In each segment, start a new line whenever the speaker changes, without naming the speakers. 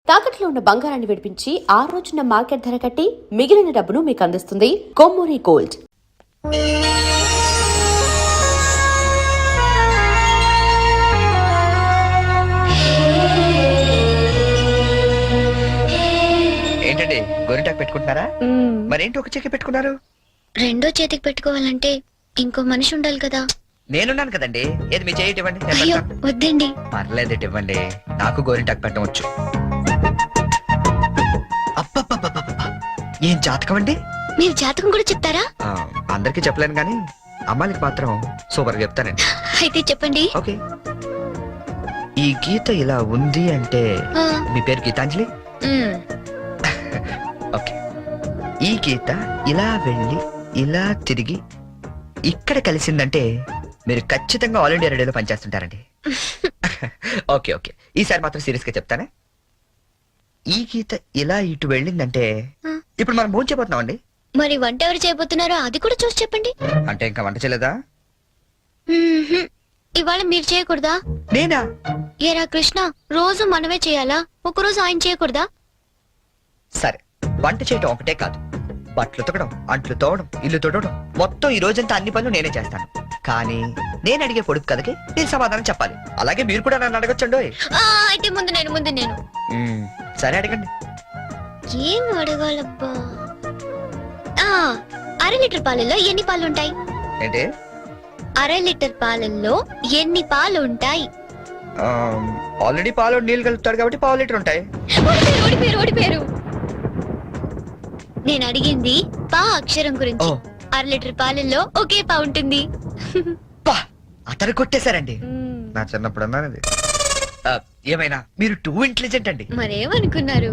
తాకట్లో ఉన్న బంగారాన్ని విడిపించి ఆ రోజున మార్కెట్ ధర కట్టి మిగిలిన డబ్బును మీకు అందిస్తుంది కొమ్మూరి గోల్డ్.
ఏంటండి గోరింటాకు పెట్టుకుంటున్నారా? మరేంటి ఒక చేతికి పెట్టుకున్నారు?
రెండో చేతికి పెట్టుకోవాలంటే ఇంకో మనిషి ఉండాలి కదా.
నేనున్నాను కదండి. ఏది మీ చేయి ఇవ్వండి.
అయ్యో వద్దండి.
పర్లేదు ఇవ్వండి, నాకు గోరింటాకు పెట్టవచ్చు. అబ్బబ్బబ్బబ్బబ్బ, ఏం జాతకం అండి?
మీరు జాతకం కూడా చెప్తారా?
అందరికి చెప్పలేను కానీ అమ్మాయికి మాత్రం సూపర్ గా చెప్తానండి.
అయితే చెప్పండి.
ఓకే, ఈ గీత ఇలా ఉంది అంటే మీ పేరు గీతాంజలి? ఓకే, ఈ గీత ఇలా వెళ్ళి ఇలా తిరిగి ఇక్కడ కలిసిందంటే మీరు ఖచ్చితంగా ఆల్ ఇండియా రేడియోలో పనిచేస్తుంటారండి. ఓకే ఓకే, ఈసారి మాత్రం సీరియస్ గా చెప్తానే. ఈ గీత ఇలా ఇటు వెళ్ళిందంటే ఇప్పుడు మనం భోజనం చేయబోతున్నాం అండి.
మరి వంట ఎవరు చేయబోతున్నారో అది కూడా చూసి చెప్పండి.
అంటే ఇంకా వంట చేయలేదా?
ఇవాళ మీరు చేయకూడదా?
నేనా?
ఏరా కృష్ణ, రోజు మనమే చేయాలా? ఒకరోజు ఆయన చేయకూడదా?
సరే, వంట చేయటం ఒకటే కాదు, బట్టలు తొక్కడం, అంట్లు తోవడం, ఇల్లు తొడవడం, మొత్తం ఈ రోజంతా అన్ని పనులు నేనే చేస్తాను. కానీ నేను అడిగే పొడుపు కథకి మీరు సమాధానం చెప్పాలి. అలాగే మీరు కూడా నన్ను అడగొచ్చండి.
అయితే ముందు నేను
సరే అడగండి.
ఏం అడగాలబ్బా? అర లీటర్ పాలల్లో ఎన్ని పాలు ఉంటాయి?
ఏంటి?
అర లీటర్ పాలల్లో ఎన్ని పాలు ఉంటాయి?
ఆల్రెడీ పాలు నీళ్ళు కలుపుతాడు కాబట్టి పావు లీటర్ ఉంటాయి.
ఓడిపోయారు. నేను అడిగింది పా అక్షరం గురించి. అర లీటర్ పాలల్లో ఒకే పా ఉంటుంది.
అతను కొట్టేశారండి. నా చిన్నప్పుడు అన్నది. ఏమైనా మీరు టూ ఇంటెలిజెంట్ అండి.
మరేమనుకున్నారు?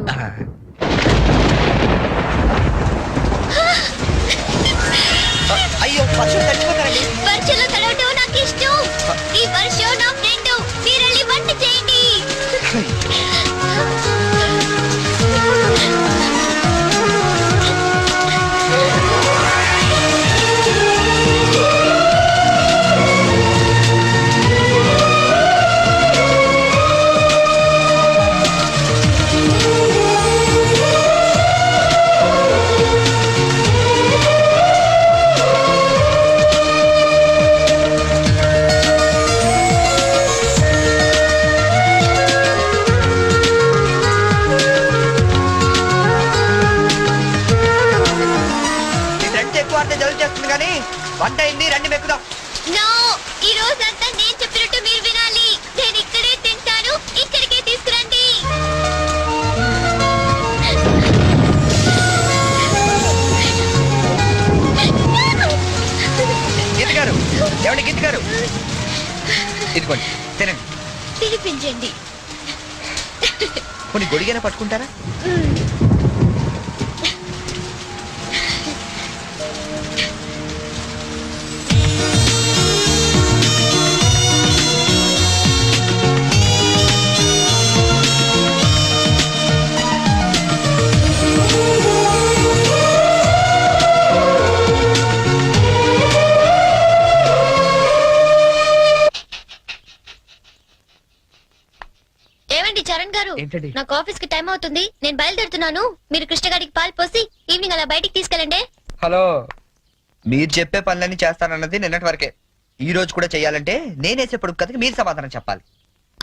అయ్యో, వర్షం తడిచిపోతారండి.
వర్షంలో తడవటం నాకు ఇష్టం. ఈ వర్షం నా ఫ్రెండ్. మీరెళ్ళి వంట చేయండి.
వంట అయింది, రండి మెక్కుదాం.
ఈ రోజంతా నేను చెప్పినట్టు మీరు వినాలి. నేను ఇక్కడే తింటాను, ఇక్కడికే తీసుకురండి.
గీత గారు, ఎవరి గీత గారు, ఇదిగోండి తినండి.
తినిపించండి.
కొన్ని గొడిగైనా పట్టుకుంటారా?
చరణ్ గారు, నాకు ఆఫీస్ కి టైం అవుతుంది. నేను బయలుదేరుతున్నాను. మీరు కృష్ణగాడికి పాలు పోసి ఈవినింగ్ అలా బయటికి తీసుకెళ్ళండి.
హలో, మీరు చెప్పే పనులన్నీ చేస్తానన్నది నిన్నటి వరకే. ఈ రోజు కూడా చెయ్యాలంటే నేనేసే పొడుపు కథకి మీరు సమాధానం చెప్పాలి.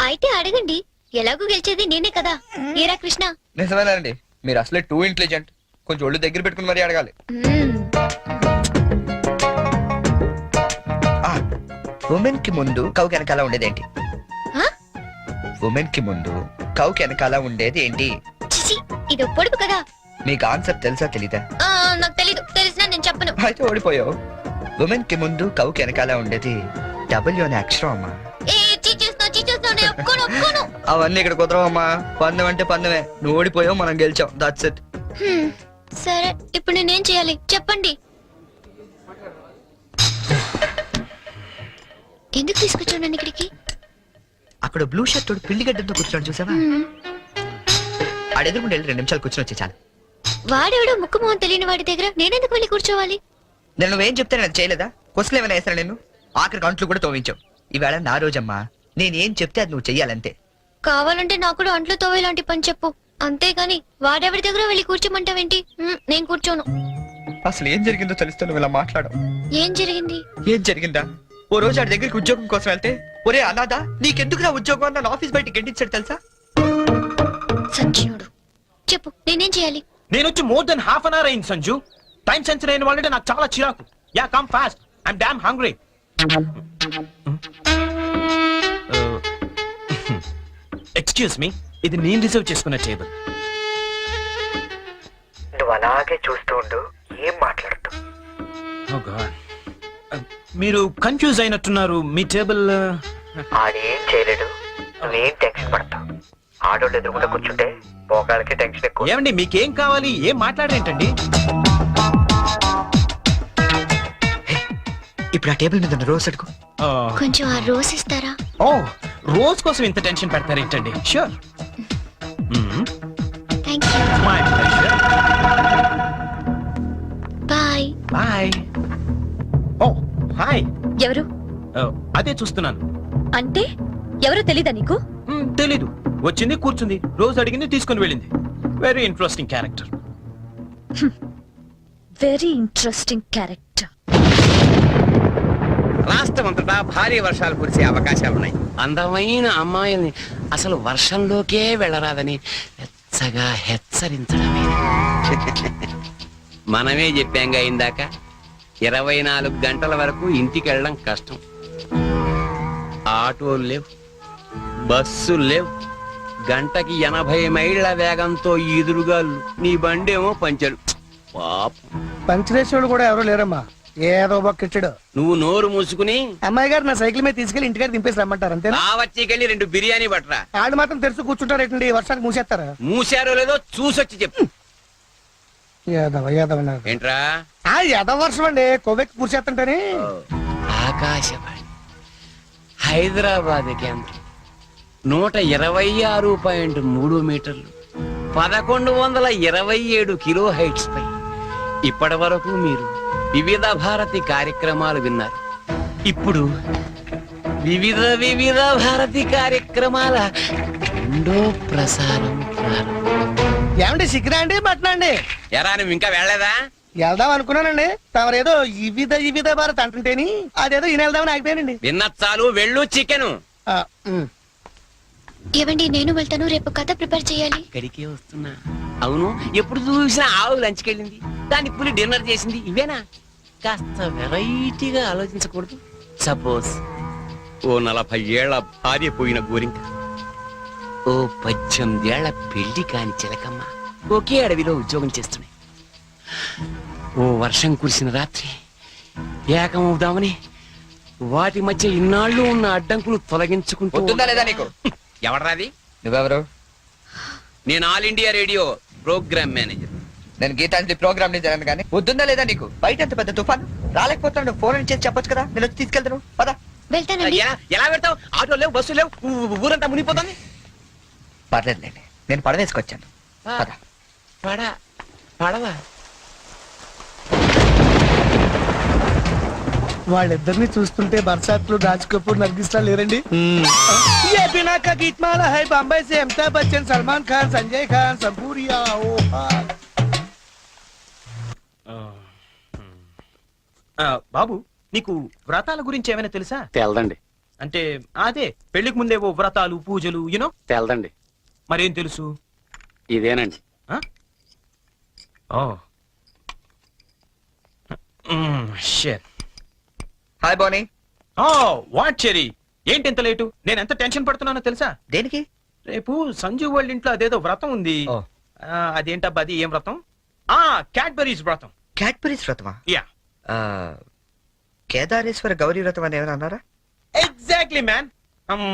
అయితే అడగండి. ఎలాగూ గెలిచేది నేనే కదా. ఏరా కృష్ణ?
నిజమేనండి, మీరు అసలే టూ ఇంటెలిజెంట్. కొంచెం ఒళ్ళు దగ్గర పెట్టుకుని మరీ అడగాలి. ఉమెన్ కి ముందు కౌ వెనకాల ఉండేదేంటి? ఉమెన్ కి ముందు కౌ వెనకాల ఉండేది ఏంటి?
ఇది పొడుపు కదా.
మీకు ఆన్సర్ తెలుసా తెలీదా?
నాకు తెలీదు. తెలిసినా నేను చెప్పను.
అయితే ఓడిపోయావు. ఉమెన్ కి ముందు కౌ వెనకాల ఉండేది డబ్ల్యూ అనే అక్షరం అమ్మా. అవన్నీ ఇక్కడ కుదరవమ్మా. పందెం అంటే పందెమే. నువ్వు ఓడిపోయావు, మనం గెలిచాం. That's it.
సరే, ఇప్పుడు నేనేం చేయాలి చెప్పండి. ఎందుకు తీసుకొచ్చాను ఇక్కడికి?
అక్కడ బ్లూ షర్ట్ పిల్లిగడ్డంతో కూర్చోండి, చూసావా? ఆడెదురుకుంటే 2 నిమిషాలు కూర్చొని వచ్చే చాలు.
వాడెవడో ముక్కు మొహం తెలియని వాడి దగ్గర నేనెందుకు వెళ్ళి కూర్చోవాలి?
నేను నువ్వేం చెప్తే నేను చేయలేదా? క్వశ్చన్ ఏమైనా వేసాను నేను? ఆఖరికి అంట్లు కూడా తోవించావు. ఈవేళ నా రోజమ్మా. నేనేం చెప్తే అది నువ్వు చెయ్యాలంతే.
కావాలంటే నాకు కూడా అంట్లు తోవేలాంటి పని చెప్పు. అంతేగాని వాడెవరి దగ్గర వెళ్ళి కూర్చోమంటావేంటి? నేను కూర్చోను.
అసలు ఏం జరిగిందో తెలుస్తూ నువ్వు ఇలా మాట్లాడవు.
ఏం జరిగింది?
ఏం జరిగిందా? ఓ రోజు ఆడి దగ్గరికి ఉద్యోగం కోసం వెళ్తే, ఒరే అనాథ నీకెందుకు నా ఉద్యోగం అన్న ఆఫీస్ బయటికి గెంటించాడు తెలుసా?
సంజయుడు చెప్పు, నేనేం చేయాలి?
నేను వచ్చి more than half an hour అయింది సంజు. టైం సెన్స్ అయిన వాళ్ళంటే నాకు చాలా చిరాకు. Ya come fast, I'm damn hungry. Excuse me, ఇది నేను రిజర్వ్ చేసుకున్న టేబుల్.
నువ్వు అలాగే చూస్తూ ఉండు, ఏం మాట్లాడుతూ.
Oh God. మీరు కన్ఫ్యూజ్ అయినట్టున్నారు. మీ టేబుల్
ఆడేం చేయలేడు, నువ్వేం టెన్షన్ పడతావు. ఆడోళ్ళు ఎదురుకుండా కూర్చుంటే పోగాలకి టెన్షన్ ఎక్కువ.
ఏమండి, మీకేం కావాలి? ఏం మాట్లాడరేంటండి?
ఇప్పుడు ఆ టేబుల్ మీద ఉన్న రోజ్ అడుగు.
కొంచెం ఆ రోజ్ ఇస్తారా?
ఓ, రోజ్ కోసం ఇంత టెన్షన్ పెడతారేంటండి? Sure.
Thank you.
My pleasure.
Bye.
Bye. ఓ హాయ్.
ఎవరు?
అదే చూస్తున్నాను.
అంటే ఎవరో తెలీదా నీకు?
తెలీదు. వచ్చింది, కూర్చుంది, రోజు అడిగింది, తీసుకుని వెళ్ళింది. Very interesting character.
Very interesting character.
రాష్ట్రమంతటా భారీ వర్షాలు కురిసే అవకాశాలున్నాయి. అందమైన అమ్మాయిల్ని అసలు వర్షంలోకే వెళ్ళరాదని వెచ్చగా హెచ్చరించడమే. మనమే చెప్పాంగా ఇందాక, 24 గంటల వరకు ఇంటికి వెళ్ళడం కష్టం. ఆటోలు లేవు, బస్సులు లేవు, గంటకి 80 మైళ్ళ వేగంతో ఎదురుగాళ్ళు, నీ బండేమో పంచరు. పాపం,
పంచరేశ్వరుడు కూడా ఎవరో లేరమ్మా, ఏదో బొక్కిచ్చాడు.
నువ్వు నోరు మూసుకుని
అమ్మాయి గారు నా సైకిల్ మీద తీసుకెళ్లి ఇంటికాడ దింపేసి రమ్మంటారు అంతే.
వచ్చి 2 బిర్యానీ పట్టరా.
ఆడు మాత్రం తెరుచు కూర్చుంటారు ఏంటండి, వర్షానికి మూసేస్తారా?
మూసారో లేదో చూసొచ్చి చెప్పు.
యాదవ యాదవ
ఏంట్రా?
యాదవ వర్షం అండి, కొవ్వెక్కి కూర్చేస్తుంటేనే.
ఆకాశవాణి హైదరాబాద్ కేంద్రం 126.3 మీటర్లు, 1127 కిలో హైట్స్ పై ఇప్పటి వరకు మీరు వివిధ భారతి కార్యక్రమాలు విన్నారు. ఇప్పుడు వివిధ భారతి కార్యక్రమాల రెండో ప్రసారం ప్రారంభం.
ఏమండి సిగ్గురా అండి మటనా అండి?
ఎరా, నువ్వు ఇంకా వెళ్ళలేదా?
వెళ్దాం అనుకున్నానండి, తమరేదో వివిధ భారత్ అంటుంటేని అదేదో ఈయన వెళ్దామని ఆగిపోయానండి.
విన్న చాలు, వెళ్ళు. చికెను
ఏవండి, నేను వెళ్తాను. రేపు కథ ప్రిపేర్ చేయాలి.
ఇక్కడికే వస్తున్నా. అవును, ఎప్పుడు చూసినా ఆవు లంచ్కెళ్ళింది, దాన్ని పులి డిన్నర్ చేసింది, ఇవేనా? కాస్త వెరైటీగా ఆలోచించకూడదు? సపోజ్ ఓ 40 ఏళ్ల భార్య పోయిన గోరింక, ఓ 18 ఏళ్ల పెళ్లి కాని చిలకమ్మ ఒకే అడవిలో ఉద్యోగం చేస్తున్నాయి. ఓ వర్షం కురిసిన రాత్రి ఏకమవుదామని వాటి మధ్య ఇన్నాళ్ళు ఉన్న అడ్డంకులు తొలగించుకుంటూ.
వద్దుందా లేదా నీకు?
ఎవడరాది?
నువ్వెవరు?
నేను All India Radio program manager.
నేను గీతాంజలి ప్రోగ్రామ్ ని జరగను కానీ వద్దుందా లేదా నీకు? బయట ఎంత పెద్ద తుఫాను, రాలేకపోతున్నాడు, ఫోన్ చేసి చెప్పొచ్చు కదా, నేను వచ్చి తీసుకెళ్తాను. పదా.
వెళ్తానండి.
ఎలా పెడతావు? ఆటో లేవు, బస్సు లేవు, ఊరంతా మునిగిపోతుంది.
పర్లేదులేండి, నేను పడవేసుకొచ్చాను. పదా.
పడవా?
వాళ్ళిద్దరిని చూస్తుంటే బర్సాత్లు, రాజ్ కపూర్, నర్గిస్లా లేరండి. ये बिना का गीतमाला है बॉम्बे से अमिताभ बच्चन, सलमान खान, संजय खान, संपूरिया.
బాబు, నీకు వ్రతాల గురించి ఏమైనా తెలుసా?
తెల్దండి.
అంటే అదే పెళ్లికి ముందేవో వ్రతాలు, పూజలు, యూనో.
తెల్దండి.
మరేం తెలుసు?
ఇదేనండి.
హాయ్ బోనీ.
వాట్ చెరీ, ఏంటి ఎంత లేటు? నేను ఎంత టెన్షన్ పడుతున్నానో తెలుసా?
దేనికి?
రేపు సంజు వాళ్ళ ఇంట్లో అదేదో వ్రతం ఉంది.
ఓ.
అదేంటబ్బా, అది ఏం వ్రతం? క్యాడ్బరీస్ వ్రతం.
క్యాడ్బరీస్ వ్రతమా?
యా,
కేదారేశ్వర గౌరీ వ్రతం అని ఏమైనా అన్నారా?
Exactly man.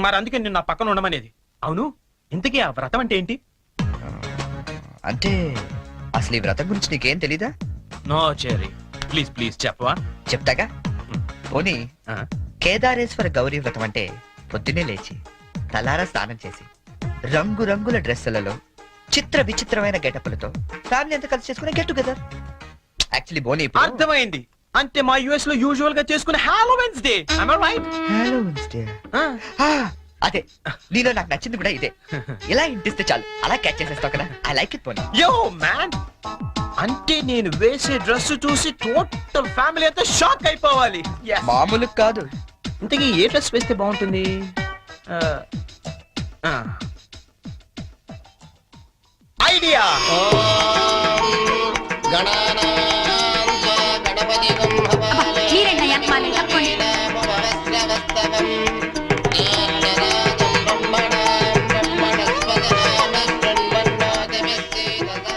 మరి అందుకే నిన్ను నా పక్కన ఉండమనేది. అవును, ఇంతకీ ఆ వ్రతం అంటే ఏంటి?
అంటే అసలు ఈ వ్రతం గురించి నీకేం తెలీదా?
నో చెరీ, ప్లీజ్ ప్లీజ్ చెప్పవా?
చెప్తాగా. పోనీ, కేదారేశ్వర గౌరీ వ్రతం అంటే పొద్దున్నే లేచి తలారా స్నానం చేసి రంగురంగుల డ్రెస్సులలో చిత్ర విచిత్రమైన గెటప్పులతో ఫ్యామిలీ అంతా కలిసి చేసుకునే గెట్ టుగెదర్. యాక్చువల్లీ బోనీ,
అర్థమైంది. అంటే మా యుఎస్ లో యూజువల్ గా చేసుకునే Halloween's day. am I right?
Halloween's day. అదే నీలో నాకు నచ్చింది కూడా ఇదే. ఇలా ఇంటిస్తే చాలు అలా క్యాచ్ చేసేస్తావు కదా. ఐ లైక్ ఇట్ పోనీ.
యో మ్యాన్, అంటే నేను వేసే డ్రెస్ చూసి టోటల్ ఫ్యామిలీ అంతా షాక్ అయిపోవాలి. Yes.
మామూలు కాదు.
ఇంతకీ ఏ డ్రెస్ వేస్తే బాగుంటుంది? ఐడియా.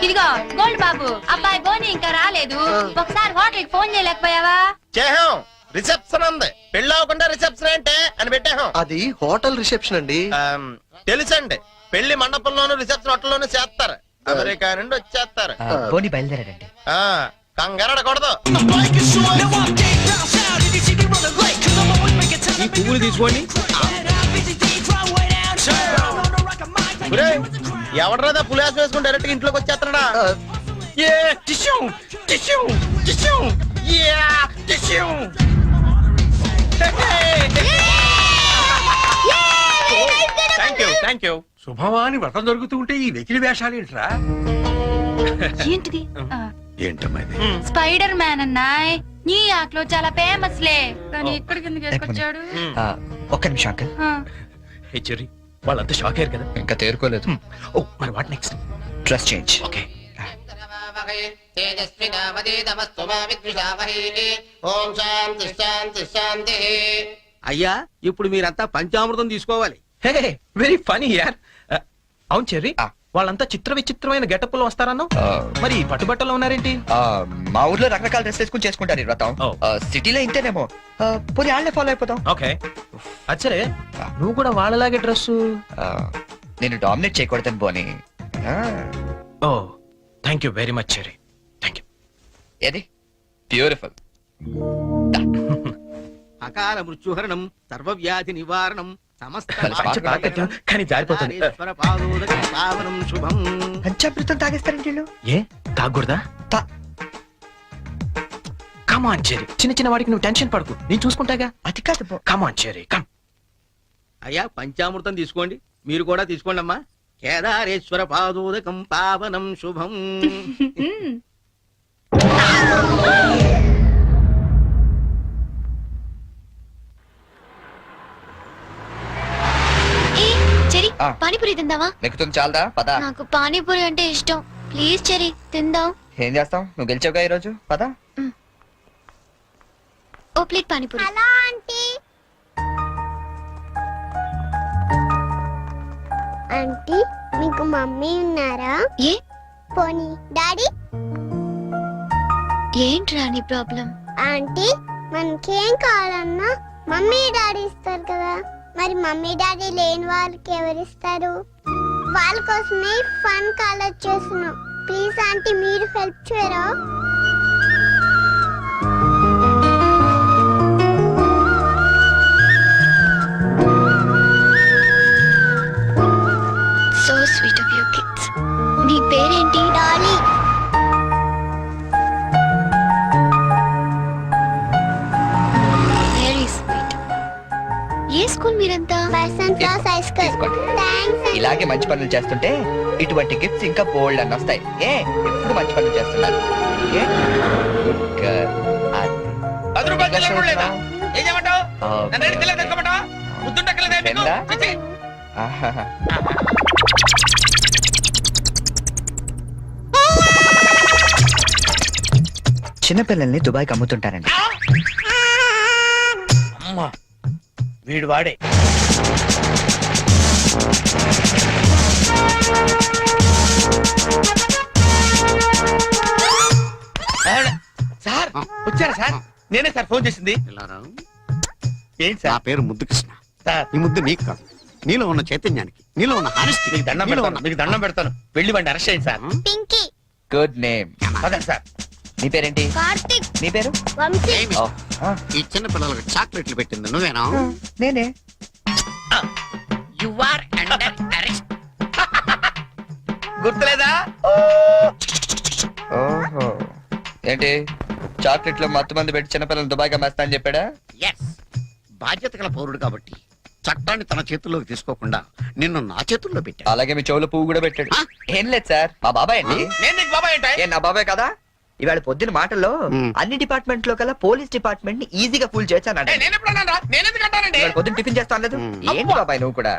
ఇదిగో గోల్డ్ బాబు, అబ్బాయి బోని ఇంకా రాలేదు. ఒకసారి హోటల్ కి ఫోన్ చేయలేకపోయావా?
చేహాం. రిసెప్షన్ ఉంది, పెళ్ళి అవ్వకుండా రిసెప్షన్ అంటే అని పెట్టాం.
అది హోటల్ రిసెప్షన్ అండి.
తెలుసండి, పెళ్లి మండపంలోను రిసెప్షన్ హోటల్లోనూ చేస్తారు. అమెరికా నుండి వచ్చేస్తారు.
పోనీ బయలుదేరాడండి.
కంగారడకూడదు.
ఈ పువ్వులు తీసుకోండి.
ఎవడరాదా పులిహాసం వేసుకుని డైరెక్ట్ గా ఇంట్లోకి వచ్చేస్తాడా?
Thank you.
శుభమాని వ్రతం జరుగుతుంటే ఈ వెకిలి వేషాలు ఏంట్రా?
ఏంటిది?
ఏంటమ్మా ఇది?
Spider man అన్నాయ్. న్యూయార్క్ లో చాలా ఫేమస్ లే, కానీ ఇక్కడికి ఎందుకు వేసుకొచ్చాడు?
ఒక్క నిమిషం అంకల్.
హే చెర్రీ, వాళ్ళంతా షాక్ అయ్యారు కదా.
ఇంకా తేరుకోలేదు.
ఓ మరి what next?
Dress change.
Okay.
ఓం శాంతి శాంతి శాంతి.
అయ్యా, ఇప్పుడు మీరంతా పంచామృతం తీసుకోవాలి.
హే వెరీ ఫనీ యార్. అవును చెర్రీ, వాళ్ళంతా చిత్ర విచిత్రమైన గెటప్ లో వస్తారన్నా. మరి పట్టుబట్టలో ఉన్నారేంటి?
మా ఊర్లో రకరకాల డ్రెస్ వేసుకుని చేసుకుంటారు ఈ వ్రతం. సిటీలో ఇంతేనేమో. పోనీ వాళ్ళే ఫాలో అయిపోతాం.
ఓకే. అచ్చరే, నువ్వు కూడా వాళ్ళలాగే డ్రెస్.
నేను డామినేట్ చేయకూడదని పోనీ.
ఓ thank you very much Cherry. Thank you.
ఏది బ్యూటిఫుల్.
అకాల మృత్యుహరణం, సర్వవ్యాధి నివారణం, సమస్త
కానీ జారిపోతుంది.
పావనం శుభం.
పంచామృతం తాగేస్తారండి వీళ్ళు.
ఏ తాగకూడదా? కమాన్ చెర్రీ, చిన్న చిన్న వాడికి నువ్వు టెన్షన్ పడకు, నేను చూసుకుంటాగా.
అది కాదు.
కమాన్ చెర్రీ, కమ్.
అయ్యా, పంచామృతం తీసుకోండి. మీరు కూడా తీసుకోండి అమ్మా. కేదారేశ్వర పాదోదకం పావనం శుభం.
చెరి, పానీపూరి తిందావా?
నెక్కుతుంది చాలదా? పదా.
నాకు పానీపూరి అంటే ఇష్టం. ప్లీజ్ చెరి, తిందాం.
ఏం చేస్తాం, నువ్వు గెలిచావుగా ఈరోజు. పదా.
ఓ plate panipuri. Hello aunty.
Aunty, మీకు మమ్మీ ఉన్నారా?
ఏ
పోనీ డాడీ?
ఏంట్రా నీ ప్రాబ్లం?
ఆంటీ, మనకేం కావాలన్నా మమ్మీ డాడీ ఇస్తారు కదా, మరి మమ్మీ డాడీ లేని వాళ్ళకి ఎవరిస్తారు? వాళ్ళ కోసమే ఫన్ కాలేజ్ చేస్తున్నాం. ప్లీజ్ ఆంటీ, మీరు హెల్ప్ చేయరా?
So sweet of you kids. నీ పేరేంటి?
డాలీ.
Very sweet. ఏ స్కూల్ మీరంతా?
Basant class high school.
తీసుకోండి.
థాంక్స్.
ఇలాగే మంచి పనులు చేస్తుంటే ఇటువంటి గిఫ్ట్స్ ఇంకా బోల్డ్ అని వస్తాయి. ఎప్పుడు మంచి పనులు చేస్తున్నారు. ఏ? Good girl. అది.
10 రూపాయలు చెల్లెలు లేదా? ఏం చేయమంటావు?
Okay.
నన్ను అడిగి తెల్లది తెచ్చుకోమంటావా? ముద్దుండక్కలేదా మీకు?
తెందా?
చిచ్చి.
ఆహాహా. చిన్నపిల్లల్ని దుబాయ్కి అమ్ముతుంటారండి.
అమ్మా, వీడు వాడే. సార్ వచ్చారా సార్? నేనే సార్ ఫోన్ చేసింది. ఏంటి
నా
సార్?
పేరు ముద్దు కృష్ణ.
సార్
ఈ ముద్దు నీకు కాదు, నీలో ఉన్న చైతన్యానికి, నీలో ఉన్న హానెస్టీ.
మీకు దండం పెడతాను, మీకు దండం పెడతాను. వెళ్ళి వాడిని అరెస్ట్ చేయండి సార్.
పింకీ.
Good name.
పదండి సార్.
నీ పేరేంటి?
కార్తిక్.
నీ పేరు?
వంశీ.
ఓ, ఆ,
ఈ చిన్న పిల్లలకు చాక్లెట్లు పెట్టింది నువ్వేనా?
నేనే.
You are under arrest. గుర్తులేదా?
ఓహో, ఏంటి చాక్లెట్ లో మత్తు మంది పెట్టి చిన్నపిల్లలు దుబాయ్కి అమ్మేస్తా అని చెప్పాడా?
ఎస్, బాధ్యత గల పౌరుడు కాబట్టి చట్టాన్ని తన చేతుల్లోకి తీసుకోకుండా నిన్ను నా చేతుల్లో పెట్టాడు.
అలాగే మీ చెవులో పువ్వు కూడా పెట్టాడు. ఏం లేదు సార్, మా బాబాయ్ అండి.
నేను నీకు బాబాయ్ ఏంటి?
ఏ నా బాబాయ్ కదా. ఇవాళ పొద్దున మాటల్లో
మ్.
అన్ని డిపార్ట్మెంట్ లో కల్లా పోలీస్ డిపార్ట్మెంట్ ని ఈజీగా ఫుల్ చేశాను.
నేను ఎప్పుడు అన్నాను రా? నేను ఎందుకు అంటానండి?
ఇవాళ పొద్దున టిఫిన్ చేస్తాను లేదు.
మ్.
ఏంటి బాబాయ్ నువ్వు కూడా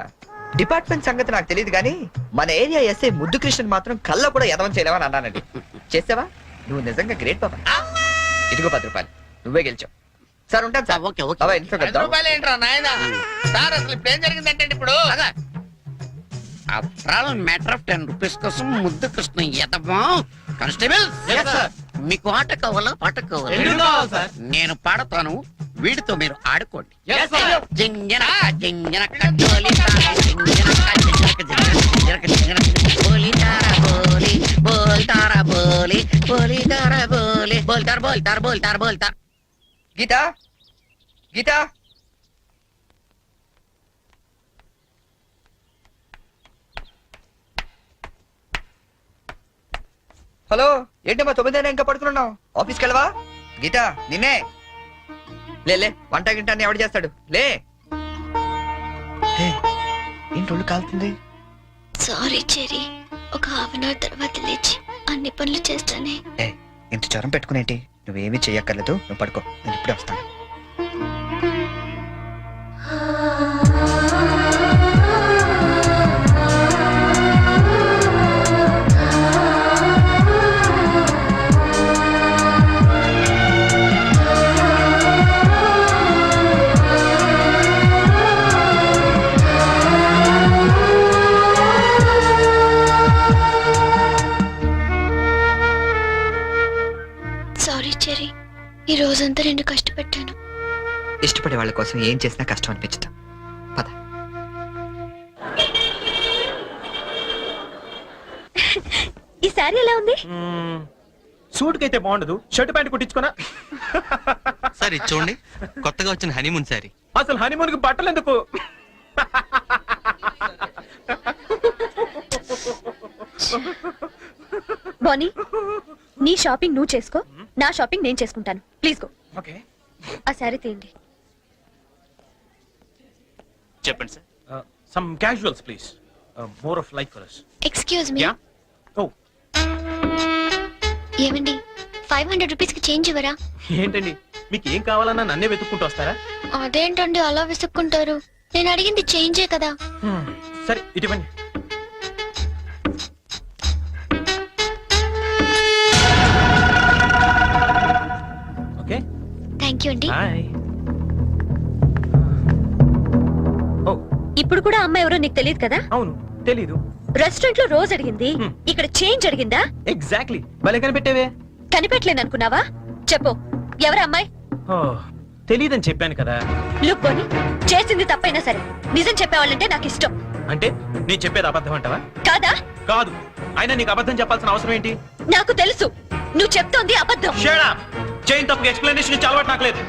డిపార్ట్మెంట్ సంగతి నాకు తెలియదు కానీ మన ఏరియా ఎస్ఐ ముద్దు కృష్ణ మాత్రం కళ్ళ కూడా ఎదవం చేయలేవని అన్నానండి. చేసావా? నువ్వు నిజంగా గ్రేట్ బాబాయ్. ఇదిగో 10 రూపాయలు, నువ్వే గెలిచావు. సార్ ఉంటాను సార్.
Okay, okay.
బాబాయ్ ఇంట్లో
10
కలుద్దాం.
రూపాయలు ఏంట్రా నాయన? సార్ అసలు ఇప్పుడు ఏం జరిగిందంటే ఇప్పుడు
మ్యాటర్ ఆఫ్ 10 రూపీస్ కోసం ముద్దు కృష్ణ ఎదవా. Constable,
Yes, sir.
మీకు ఆట కావాలా పాట కావాలా?
రెండు కావాలి, సార్.
నేను పాడతాను, వీడితో మీరు ఆడుకోండి.
Yes, sir.
జింజనక జింజనక జోలితార, జింజనక జింజనక జింజనక జింజనక బోలితార బోలి బోల్తార బోలి బోలితార బోలి బోల్తార బోల్తార బోల్తార బోల్తార.
గీత గీత హలో, ఏంటమ్మా 9 ఇంకా పడుకున్నావు? ఆఫీస్కి వెళ్ళవా? గీత నిన్నే. లే వంట గింట అని ఎవడు చేస్తాడు? లే. హే, ఏంటి ఒళ్ళు కాలుతుంది?
సారీ చెరీ, ఒక హాఫ్ అన్ అవర్ తర్వాత లేచి అన్ని పనులు చేస్తానే.
ఏ, ఇంత జ్వరం పెట్టుకునేంటి? నువ్వేమీ చెయ్యక్కర్లేదు, నువ్వు పడుకో, నేను ఇప్పుడే వస్తాను.
సారీ చెరీ, ఈ రోజంతా నేను కష్టపెట్టాను.
ఇష్టపడే వాళ్ళ కోసం ఏం చేసినా కష్టం అనిపించదు. పద.
ఈ శారీ ఎలా ఉంది?
సూట్ కైతే బాగుండదు, షర్ట్ ప్యాంట్ కుట్టించుకోనా?
సార్ ఇది చూడండి, కొత్తగా వచ్చిన హనీమూన్ శారీ.
అసలు హనీమూన్ కి బట్టలు ఎందుకు?
బానీ, నీ షాపింగ్ నువ్వు చేసుకో, నా షాపింగ్ నేను చేసుకుంటాను. Please go.
ఓకే,
ఆ శారీ తీయండి.
చెప్పండి sir.
Some casuals please, more of like for us.
Excuse me,
yeah. ఓ,
ఏమండి 500 రూపీస్ కి చేంజ్ ఇవ్వరా?
ఏంటండి మీకు ఏం కావాలన్నా నన్నే వెతుక్కుంటూ వస్తారా?
అదేంటండి అలా విసుక్కుంటారు? నేను అడిగింది చేంజే కదా.
సరే ఇటువంటి. ఓకే,
థ్యాంక్ యూ అండి.
బాయ్. ఓ,
ఇప్పుడు కూడా అమ్మాయి ఎవరో నీకు తెలియదు కదా?
అవును తెలీదు.
రెస్టారెంట్ లో రోజు అడిగింది, ఇక్కడ చేంజ్ అడిగిందా?
ఎగ్జాక్ట్లీ, భలే కనిపెట్టేవే.
కనిపెట్టలేను అనుకున్నావా? చెప్పు, ఎవరు అమ్మాయి?
ఓ, తెలీదని చెప్పాను కదా.
లుక్ బోని, చేసింది తప్పైనా సరే నిజం చెప్పేవాళ్ళంటే నాకు ఇష్టం.
అంటే నేను చెప్పేది అబద్ధం అంటావా?
కాదా?
కాదు, అయినా నీకు అబద్ధం చెప్పాల్సిన అవసరం ఏంటి?
నాకు తెలుసు నువ్వు చెప్తోంది అబద్ధం.
Shut up. చైన్ తప్ప ఎక్స్ప్లెనేషన్ ఇచ్చి అలవాటు నాకు లేదు.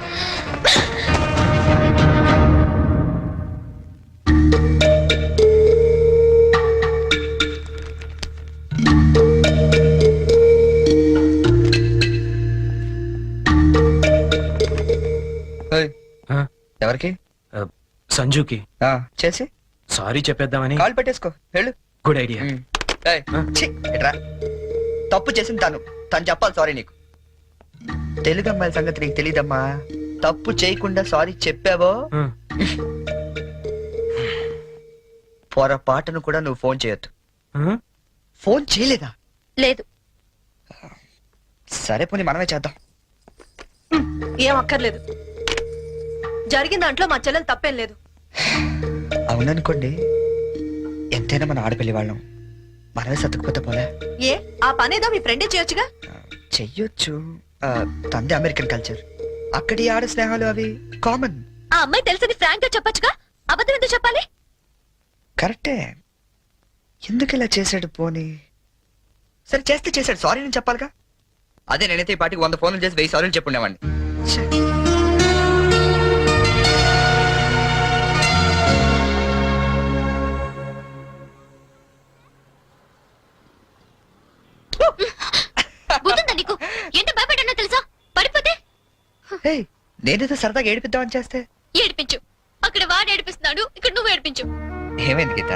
ఏయ్, ఎవరికి?
సంజుకి
చేసి
సారీ చెప్పేద్దామని.
కాల్ పెట్టేసుకో, వెళ్ళు.
Good idea.
ఏయ్, ఛీ, ఇట్రా. తప్పు చేసింది తను చెప్పాలి సారీ నీకు. తెలుగు అమ్మాయిల సంగతి నీకు తెలీదమ్మా. తప్పు చేయకుండా సారీ చెప్పావో పొరపాటును కూడా నువ్వు ఫోన్ చేయొద్దు. ఫోన్ చేయలేదా?
లేదు.
సరే పోనీ మనమే చేద్దాం.
ఏం అక్కర్లేదు, జరిగిన దాంట్లో మా చెల్లెలు తప్పేం లేదు.
అవుననుకోండి, ఎంతైనా మన ఆడపిల్లి వాళ్ళం, మనమే సర్దుకుపోతే పోలే.
ఏ, ఆ పనేదో మీ ఫ్రెండే చేయొచ్చుగా.
చెయ్యొచ్చు. తంది అమెరికన్ కల్చర్, అక్కడి ఆడ స్నేహాలు అవి కామన్.
ఆ అమ్మాయి తెలిసింది ఫ్రాంక్ గా చెప్పొచ్చుగా, అబద్ధం ఎందుకు చెప్పాలి?
కరెక్టే, ఎందుకు ఇలా చేశాడు? పోనీ సరే చేస్తే చేశాడు, సారీ నేను చెప్పాలిగా. అదే నేనైతే ఈ పాటికి 100 ఫోన్లు చేసి 1000 సారీలు చెప్పుండేవాడిని.
బుద్ధుందా నీకు? ఎంత భయపడ్డానో తెలుసా? పడిపోతే
నేనేదో సరదాగా ఏడిపిద్దామని చేస్తే
ఏడిపించు, ఆ అక్కడ వాడు ఏడిపిస్తున్నాడు, ఇక్కడ నువ్వు ఏడిపించు.
ఏమైంది గీత?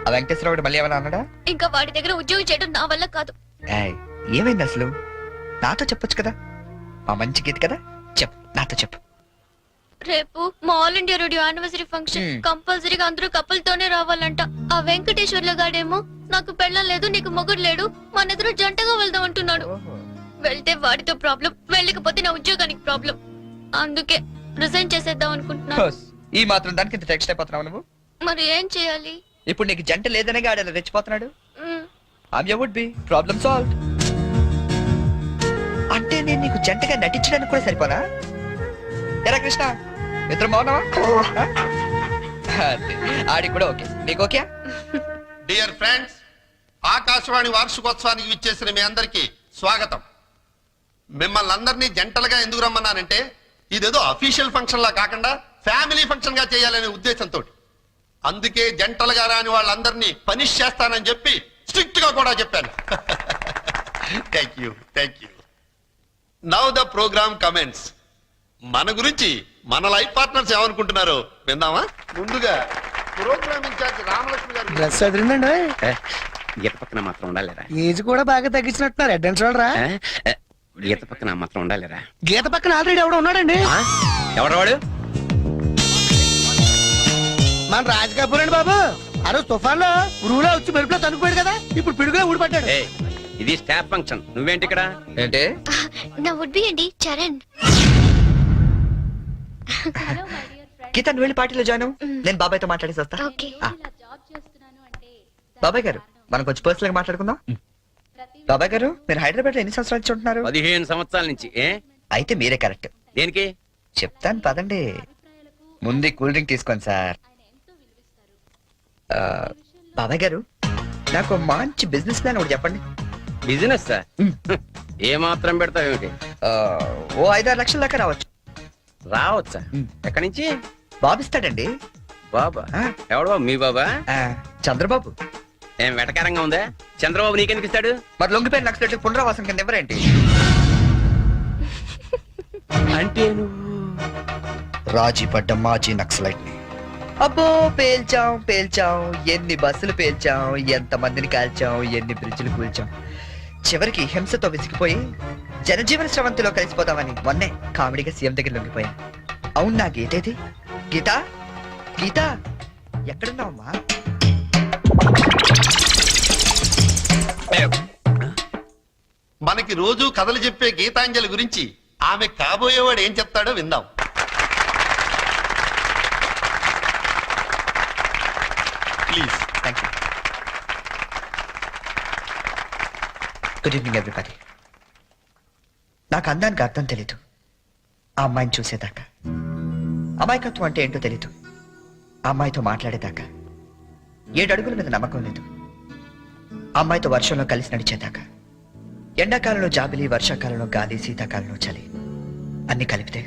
ఆ వెంకటేశ్వరరావు మళ్ళీ ఏమైనా అన్నాడా?
ఇంకా వాడి దగ్గర ఉద్యోగం చేయడం నా వల్ల కాదు.
ఏయ్, ఏమైంది అసలు? నాతో చెప్పొచ్చు కదా, మా మంచి గీత కదా. చెప్పు, నాతో చెప్పు.
రేపు మా all India radio anniversary function. కంపల్సరీగా అందరూ కపుల్ తోనే రావాలంట. ఆ వెంకటేశ్వర్ల గాడేమో నాకు పెళ్ళం లేదు, నీకు మొగుడు లేడు, మన ఇద్దరు జంటగా వెళ్దాం అంటున్నాడు. వెళ్తే వాడితో ప్రాబ్లం, వెళ్ళకపోతే నా ఉద్యోగానికి ప్రాబ్లం. అందుకే రిజైన్ చేసేద్దాం అనుకుంటున్నాను.
హోస్, ఈ మాత్రం దానికి ఇంత టెక్స్ట్ అయిపోతున్నావు నువ్వు?
మరి ఏం చేయాలి?
ఇప్పుడు నీకు జంట లేదనే గాడలా రెచ్చిపోతున్నాడు.
మ్,
ఆమె వుడ్ బి ప్రాబ్లమ్ సాల్వ్. అంటే నేను నీకు జంటగా నటించడానికి కూడా సరిపోనా? ఎరా కృష్ణ, మిత్రం బాగున్నావా? అదే, ఆడికి కూడా ఓకే, నీకు ఓకే?
డియర్ ఫ్రెండ్స్, ఆకాశవాణి వార్షికోత్సవానికి విచ్చేసిన మీ అందరికీ స్వాగతం. మిమ్మల్ని అందరినీ జంటలుగా ఎందుకు రమ్మన్నానంటే, ఇదేదో అఫీషియల్ ఫంక్షన్ లా కాకుండా ఫ్యామిలీ ఫంక్షన్ గా చేయాలనే ఉద్దేశంతో. అందుకే జంటలుగా రాని వాళ్ళందరినీ పనిష్ చేస్తానని చెప్పి స్ట్రిక్ట్ గా కూడా చెప్పాను. Thank you. Now the program comments. మన గురించి మన లైఫ్ పార్ట్నర్స్ ఏమనుకుంటున్నారో విందామా? ముందుగా ప్రోగ్రామ్ ఇన్ఛార్జ్ రామలక్ష్మి గారు.
డ్రెస్ అదిరిందండి.
గీత పక్కన మాత్రం ఉండాలిరా.
ఏజ్ కూడా బాగా తగ్గించినట్టున్నారు. అడ్వాన్స్ చూడరా?
గీత పక్కన మాత్రం ఉండాలిరా.
గీత పక్కన ఆల్రెడీ ఎవడో ఉన్నాడండి.
ఎవడవాడు?
మన రాజ్ కపూర్ అండి బాబు. ఆ రోజు తుఫాన్ లో ఉరువులో వచ్చి మెరుపులో తనుకుపోయాడు కదా, ఇప్పుడు పిడుగులో ఊడిపడ్డాడు.
ఏయ్, ఇది స్టాఫ్ ఫంక్షన్, నువ్వేంటి ఇక్కడ?
ఏంటి?
నా వుడ్ బి అండి చరణ్.
గీత, నువ్వు వెళ్ళి పార్టీలో జాయిన్ అవ్వు. నేను బాబాయ్తో మాట్లాడేసి వస్తా.
ఓకే.
ఆ. బాబాయ్ గారు, మనం కొంచెం పర్సనల్ గా మాట్లాడుకుందాం. బాబాయ్ గారు, మీరు హైదరాబాద్ లో ఎన్ని సంవత్సరాల నుంచి ఉంటున్నారు?
15 సంవత్సరాల నుంచి. ఏ
అయితే మీరే కరెక్ట్.
దేనికి?
చెప్తాను పదండి. ముందు కూల్ డ్రింక్ తీసుకోండి సార్. బాబాయ్ గారు, నాకు మంచి బిజినెస్ ప్లాన్ ఒకటి చెప్పండి.
Business sir? ఏ మాత్రం పెడతావు ఏమిటి?
ఓ 5-6 లక్షల దాకా రావచ్చు.
రావచ్చా? ఎక్కడి నుంచి?
బాబిస్తాడండి.
బాబా?
ఆ.
ఎవడు బాబు? మీ బాబా?
చంద్రబాబు.
ఏం వెటకారంగా ఉందా? చంద్రబాబు నీకెందుకు ఇస్తాడు?
మరి లొంగిపోయిన నక్సలెట్ పునరావాసం కింద ఎవరేంటి?
అంటే నువ్వు
రాజీ పడ్డ మాజీ నక్సలైట్ ని. అబ్బో, పేల్చాం. ఎన్ని బస్సులు పేల్చాం, ఎంత మందిని కాల్చాం, ఎన్ని బ్రిడ్జిలు కూల్చాం. చివరికి హింసతో విసిగిపోయి జనజీవన స్రవంతిలో కలిసిపోతామని మొన్నే కామెడీగా సీఎం దగ్గర లొంగిపోయా. అవును, నా గీతేది? గీత ఎక్కడున్నావమ్మా?
మనకి రోజు కథలు చెప్పే గీతాంజలి గురించి ఆమె కాబోయేవాడు ఏం చెప్తాడో విందాం. Please.
Thank you. Good evening everybody. నాకు అందానికి అర్థం తెలీదు ఆ అమ్మాయిని చూసేదాకా. అమాయకత్వం అంటే ఏంటో తెలీదు ఆ అమ్మాయితో మాట్లాడేదాకా. 7 అడుగుల మీద నమ్మకం లేదు ఆ అమ్మాయితో వర్షంలో కలిసి నడిచేదాకా. ఎండాకాలంలో జాబిలి, వర్షాకాలంలో గాలి, శీతాకాలంలో చలి, అన్ని కలిపితే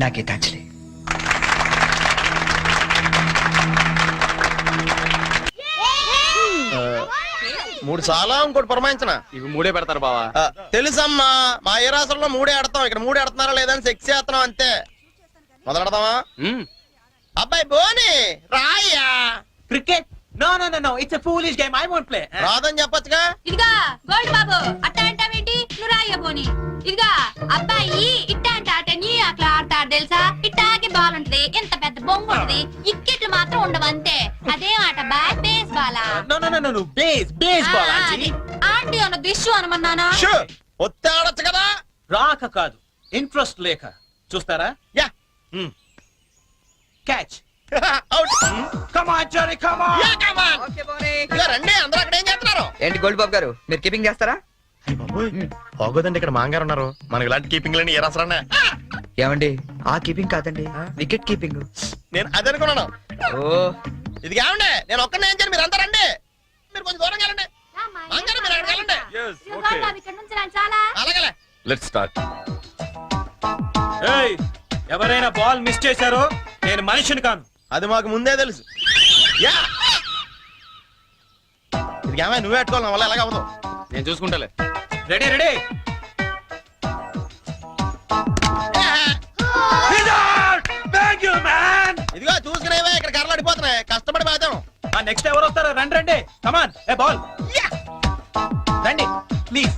నాకే తాంచలే.
మూడు చాలా ఇంకోటి పురమాయించిన.
ఇవి 3 పెడతారు బావా.
తెలుసమ్మా, మా ఏ రాష్ట్రంలో 3 ఆడతాం, ఇక్కడ 3 ఆడుతున్నారా లేదని సెక్స్ చేస్తున్నాం అంతే. మొదలెడదామా? అబ్బాయి బోని రాయ్యా.
Cricket? No, it's a foolish game, I won't play.
రాదని చెప్పొచ్చుగా.
ఇదిగా గోల్డ్ బాబు, అట్ట అంటావేంటి? నువ్వు రాయబోని. ఇదిగా అబ్బాయి ఇట్ట అంటే ఆట నీ అట్లా ఆడతాడు తెలుసా? ఇట్టాకి బాల్ ఉంటది, ఎంత పెద్ద బొంగు ఉంటది, ఇక్కెట్లు మాత్రం ఉండవు అంతే. అదేం ఆట బేస్ బాలా?
No, baseball aunty.
Aunty అన్న దిష్యు అనమన్నానా?
ఒత్తి ఆడొచ్చు కదా.
రాక కాదు, ఇంట్రెస్ట్ లేక. చూస్తారా?
Yeah.
Catch.
Out.
Come on Jerry, come on.
Yeah, come on. ఇక రండి, అందరూ అక్కడ ఏం చేస్తున్నారు?
ఏంటి గోల్డ్ బాబు గారు, మీరు కీపింగ్ చేస్తారా?
బాగోదండి, ఇక్కడ మాంగారు ఉన్నారు. మనకి ఇలాంటి కీపింగ్ లేని ఏ రాసరా?
ఏమండి, ఆ కీపింగ్ కాదండి, వికెట్ కీపింగ్.
నేను అది అనుకున్నాను.
ఓ,
ఇది కావండి, నేను ఒక్కనే ఏం చేయాలి, మీరు అందరూ రండి. మీరు కొంచెం దూరం వెళ్ళండి. మాంగారు మీరు అక్కడికి వెళ్ళండి.
ఇక్కడ నుంచి రా, చాలా
అలాగే.
Let's start.
ఏయ్, ఎవరైనా బాల్ మిస్ చేశారో నేను మనిషిని కాను.
అది మాకు ముందే తెలుసు. యా. ఇది ఏమైనా నువ్వే పెట్టుకోవాలి, నా వల్ల ఎలాగ అవ్వదు.
నేను చూసుకుంటాలే.
రెడీ. Thank you. నెక్స్ట్ ఎవరు వస్తారో రండి రండి కమాన్ ఏ బాల్ రండి please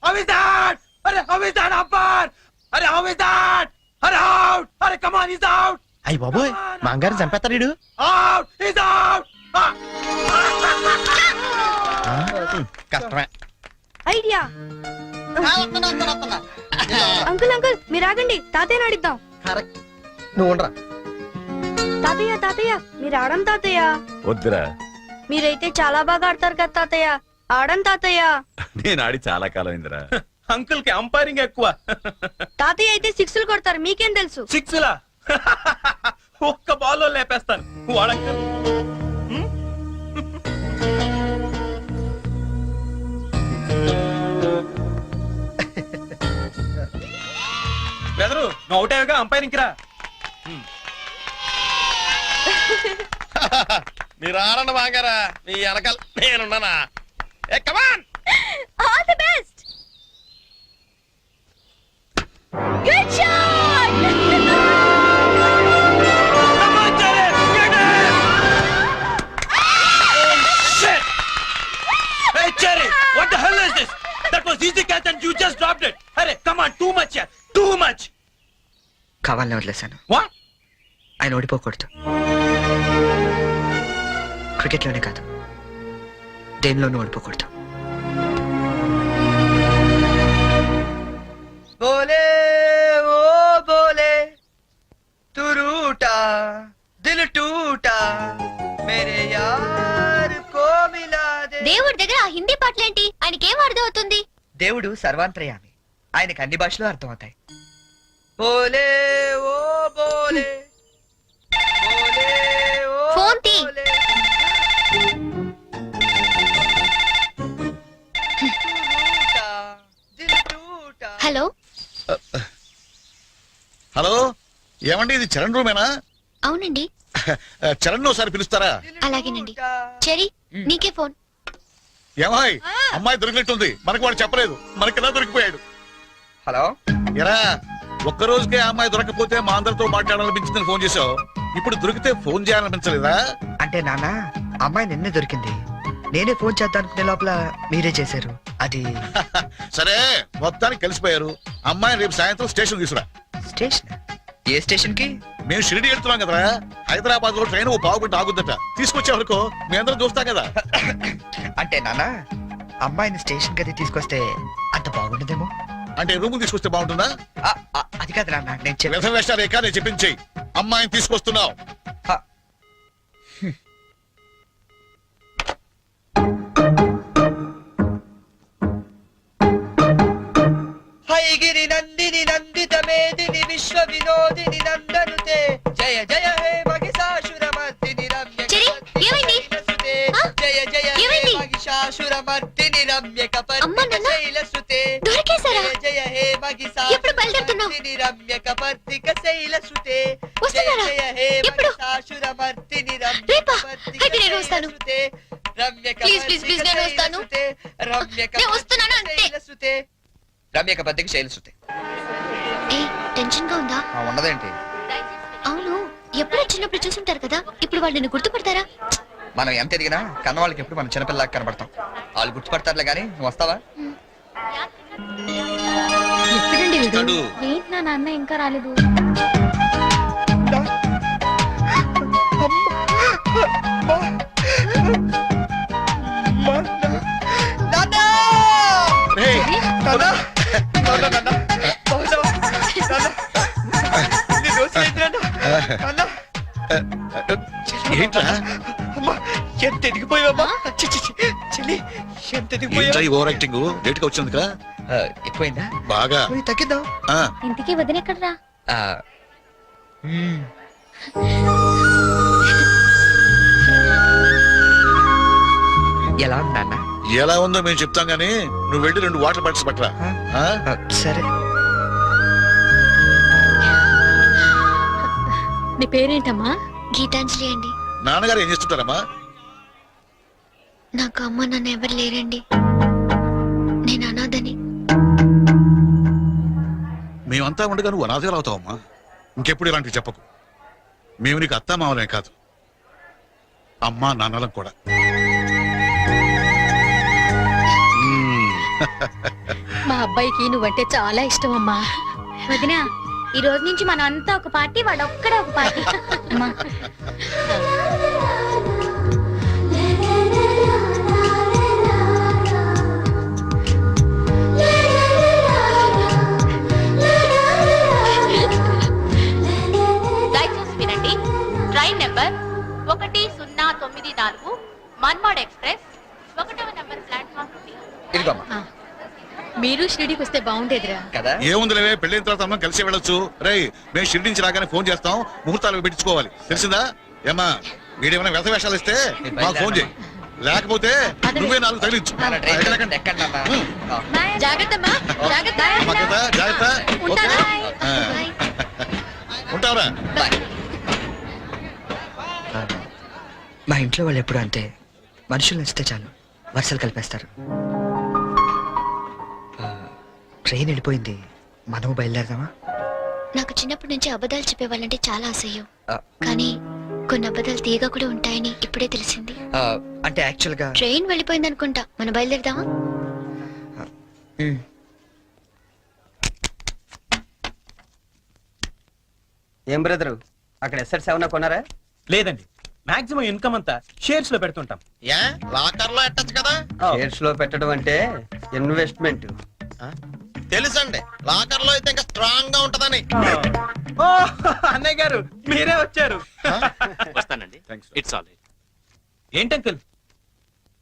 How is that? Arey, how is that, Ampar? Arey, how is that? Arey, out! Arey, come on, he's out!
అయ్యి బాబోయ్ మా అంగారు చంపేస్తాడు వీడు.
Out! He's out!
కష్టమే.
ఐడియా అంకుల్ అంకుల్ మీరు ఆగండి తాతయ్యని అడిద్దాం.
కరెక్ట్. నువ్వు ఉండరా.
తాతయ్య తాతయ్య మీరు ఆడం తాతయ్య.
వద్దురా,
మీరైతే చాలా బాగా ఆడతారు కదా తాతయ్య. ఆడం తాతయ్య.
నేను ఆడి చాలా కాలం అయిందిరా.
అంకుల్ కి అంపైరింగ్ ఎక్కువ.
తాతయ్య అయితే సిక్స్లు కొడతారు మీకేం తెలుసు.
సిక్స్ లా ఒక్క బాల్ లేపేస్తాను వాడంకల్. బెదరు నువ్వు అవుతావుగా అంపైరింగ్ రా.
మీరు ఆడండి బాగారా, మీ వెనకాల నేనున్నానా. ఏ come on,
all the best. Good shot.
Hey Cherry, what the hell is this? That was easy catch and you just dropped it. Hey, come on, too much, yeah, too much.
కావాలని వదిలేశాను.
What?
ఆయన ఓడిపోకూడదు. క్రికెట్లోనే కాదు, దేనిలోనూ ఓడిపోకూడదు. బోలే ఓ బోలే తు రూటా దిల్ టూటా మేరే యార్ కో మిలా they.
దేవుడి దగ్గర ఆ హిందీ పాటలేంటి? ఆయనకేం అర్థం అవుతుంది?
దేవుడు సర్వాంతర్యామి, ఆయనకు అన్ని భాషలు అర్థమవుతాయి. బోలే ఓ బోలే బోలే ఓ
ఫోన్ తీ.
బోలే.
హలో
హలో, ఏమండి ఇది చరణ్ రూమేనా?
అవునండి.
చరణ్ ఒకసారి పిలుస్తారా?
అలాగేనండి. చెరీ నీకే ఫోన్.
ఏమాయ్, అమ్మాయి దొరికినట్టుంది. మనకు వాడు చెప్పలేదు, మనకెలా దొరికిపోయాడు.
హలో,
ఎరా, ఒక్క రోజుకే ఆ అమ్మాయి దొరకపోతే మా అందరితో మాట్లాడాలనిపించిందని ఫోన్ చేసావు. ఇప్పుడు దొరికితే ఫోన్ చేయాలనిపించలేదా?
అంటే నాన్న, అమ్మాయి నిన్నే దొరికింది. నేనే ఫోన్ చేద్దాం అనుకునే లోపల మీరే చేశారు. అది
సరే, మొత్తానికి కలిసిపోయారు. అమ్మాయిని రేపు సాయంత్రం స్టేషన్ తీసుకురా.
స్టేషన్? ఏ స్టేషన్ కి?
మేము షిరిడి వెళ్తున్నాం కదరా. హైదరాబాద్ లో ట్రైన్ ఓ పావు గంట ఆగుద్దట. తీసుకొచ్చే వరకు మీ అందరం చూస్తాం కదా.
అంటే నాన్న, అమ్మాయిని స్టేషన్ కి తీసుకొస్తే అంత బాగుండదేమో.
అంటే రూమ్ తీసుకొస్తే బాగుంటుందా?
అది కాదు నాన్న, నేను
వ్యర్థం వేషాలు రేఖ, నేను చెప్పించేయి. అమ్మాయిని తీసుకొస్తున్నావు.
హైగిరి నందిని నందిత మేదిని విశ్వ వినోదిని నందనుతే జయ జయ హే మహిషాసురమర్దిని రమ్య
చెరీ, ఏమైంది? ఆ?
జయ జయ హే
ఏమైంది?
మహిషాసురమర్దిని రమ్య
అమ్మా, నాన్న?
శైలసుతే
దొరికేశారా?
జయ జయ హే
ఎప్పుడు బయలుదేరుతున్నావ్?
మహిషాసురమర్దిని రమ్య కపర్దిక శైలసుతే
వస్తున్నారా?
జయ జయ హే
ఎప్పుడు?
మహిషాసురమర్దిని రమ్య
రేపా?
కపర్దిక
అయితే నేను వస్తాను.
శైలసుతే రమ్య
ప్లీజ్, ప్లీజ్, ప్లీజ్, నేను వస్తాను.
శైలసుతే రమ్య
నేను వస్తున్నాను అంతే.
శైలసుతే రమ్య కపర్దిక శైలసుతే.
ఏ టెన్షన్ గా ఉందా?
ఉన్నదేంటి?
అవును, ఎప్పుడో చిన్నప్పుడు చూసుంటారు కదా, ఇప్పుడు వాళ్ళు నిన్ను గుర్తుపడతారా?
మనం ఎంత ఎదిగినా కన్న వాళ్ళకి ఎప్పుడు మనం చిన్నపిల్లలాగా కనబడతాం. వాళ్ళు గుర్తుపడతారులే గానీ, నువ్వు వస్తావా?
ఎప్పుడండి
వీడు?
ఏంటి నా నాన్న ఇంకా రాలేదు?
రేయ్, ఏంట్రా
ఎంత ఎదిగిపోయావమ్మా? చెల్లి, ఎంత
ఏంట్రా ఈ ఓవర్ యాక్టింగ్? లేట్ గా వచ్చింది కదా.
ఎక్కువైందా?
బాగా
తగ్గిద్దాం.
ఆ,
ఇంటికి వదినెక్కడరా?
ఎలా ఉన్నా?
ఎలా ఉందో మేము చెప్తాం గానీ నువ్వు వెళ్ళి 2 వాటర్ బాటిల్స్ పట్టరా. ఆ?
సరే.
నీ పేరేంటమ్మా? గీతాంజలి అండి.
నాన్నగారు ఏం చేస్తుంటారమ్మా?
నాకు అమ్మ నాన్న ఎవరు లేరండి. నేను అనాథని.
మేమంతా ఉండగా నువ్వు అనాథగా అవుతావమ్మా. ఇంకెప్పుడు ఇలాంటివి చెప్పకు. మేము నీకు అత్తా మామలే కాదు, అమ్మా నాన్నలం కూడా.
మా అబ్బాయికి నువ్వంటే చాలా ఇష్టం అమ్మా.
వదినా ఈ రోజు నుంచి మనం అంతా ఒక పార్టీ, వాడు ఒక్కడే ఒక పార్టీ.
దయచేసి వినండి. ట్రైన్ నెంబర్ 1094 మన్మాడ్ ఎక్స్ప్రెస్ 1వ నెంబర్ ప్లాట్ఫామ్ నుండి.
ఇదిగోమ్మా.
మీరు షిరిడీకి వస్తే బాగుండేదిరా.
కదా
ఏముందిలేవే, పెళ్ళైన తర్వాత మనం కలిసి వెళ్ళొచ్చు. రేయ్, మేము షిరిడి నుంచి రాగానే ఫోన్ చేస్తాం, ముహూర్తాలు పెట్టించుకోవాలి, తెలిసిందా? ఏమ్మా, వీడేమైనా వ్యర్థ వేషాలు ఇస్తే మాకు ఫోన్ చేయి, లేకపోతే నువ్వే 4 తగిలించు.
ఎక్కడెక్కండి, ఎక్కండి అమ్మా.
జాగ్రత్త అమ్మా, జాగ్రత్త.
జాగ్రత్త. ఓకే.
ఉంటారా?
ఉంటావరా?
బాయ్. మా ఇంట్లో వాళ్ళు ఎప్పుడు అంతే, మనుషులు నచ్చితే చాలు వరుసలు కలిపేస్తారు. ట్రైన్ వెళ్ళిపోయింది, మనం బయలుదేరదామా?
నాకు చిన్నప్పటి నుంచి అబద్ధాలు చెప్పేవాళ్ళంటే చాలా అసహ్యం.
ఆ,
కానీ కొన్ని అబద్ధాలు తీయగా కూడా ఉంటాయని ఇప్పుడే తెలిసింది.
అంటే యాక్చువల్ గా
ట్రైన్ వెళ్ళిపోయింది అనుకుంటా, మనం బయలుదేరదామా?
ఏం బ్రదరు, అక్కడ SR7 కొన్నారా?
లేదండి, మాక్సిమం ఇన్కమ్ అంతా షేర్స్ లో పెడుతుంటాం.
లాకర్ లో ఎట్టచ్చు కదా.
షేర్స్ లో పెట్టడం అంటే ఇన్వెస్ట్మెంట్.
తెలుసండి, లాకర్ లో అయితే ఇంకా స్ట్రాంగ్ గా ఉంటదని.
ఓ, అన్నయ్య గారు మీరే వచ్చారు.
వస్తానండి. It's all.
ఏంటంకుల్,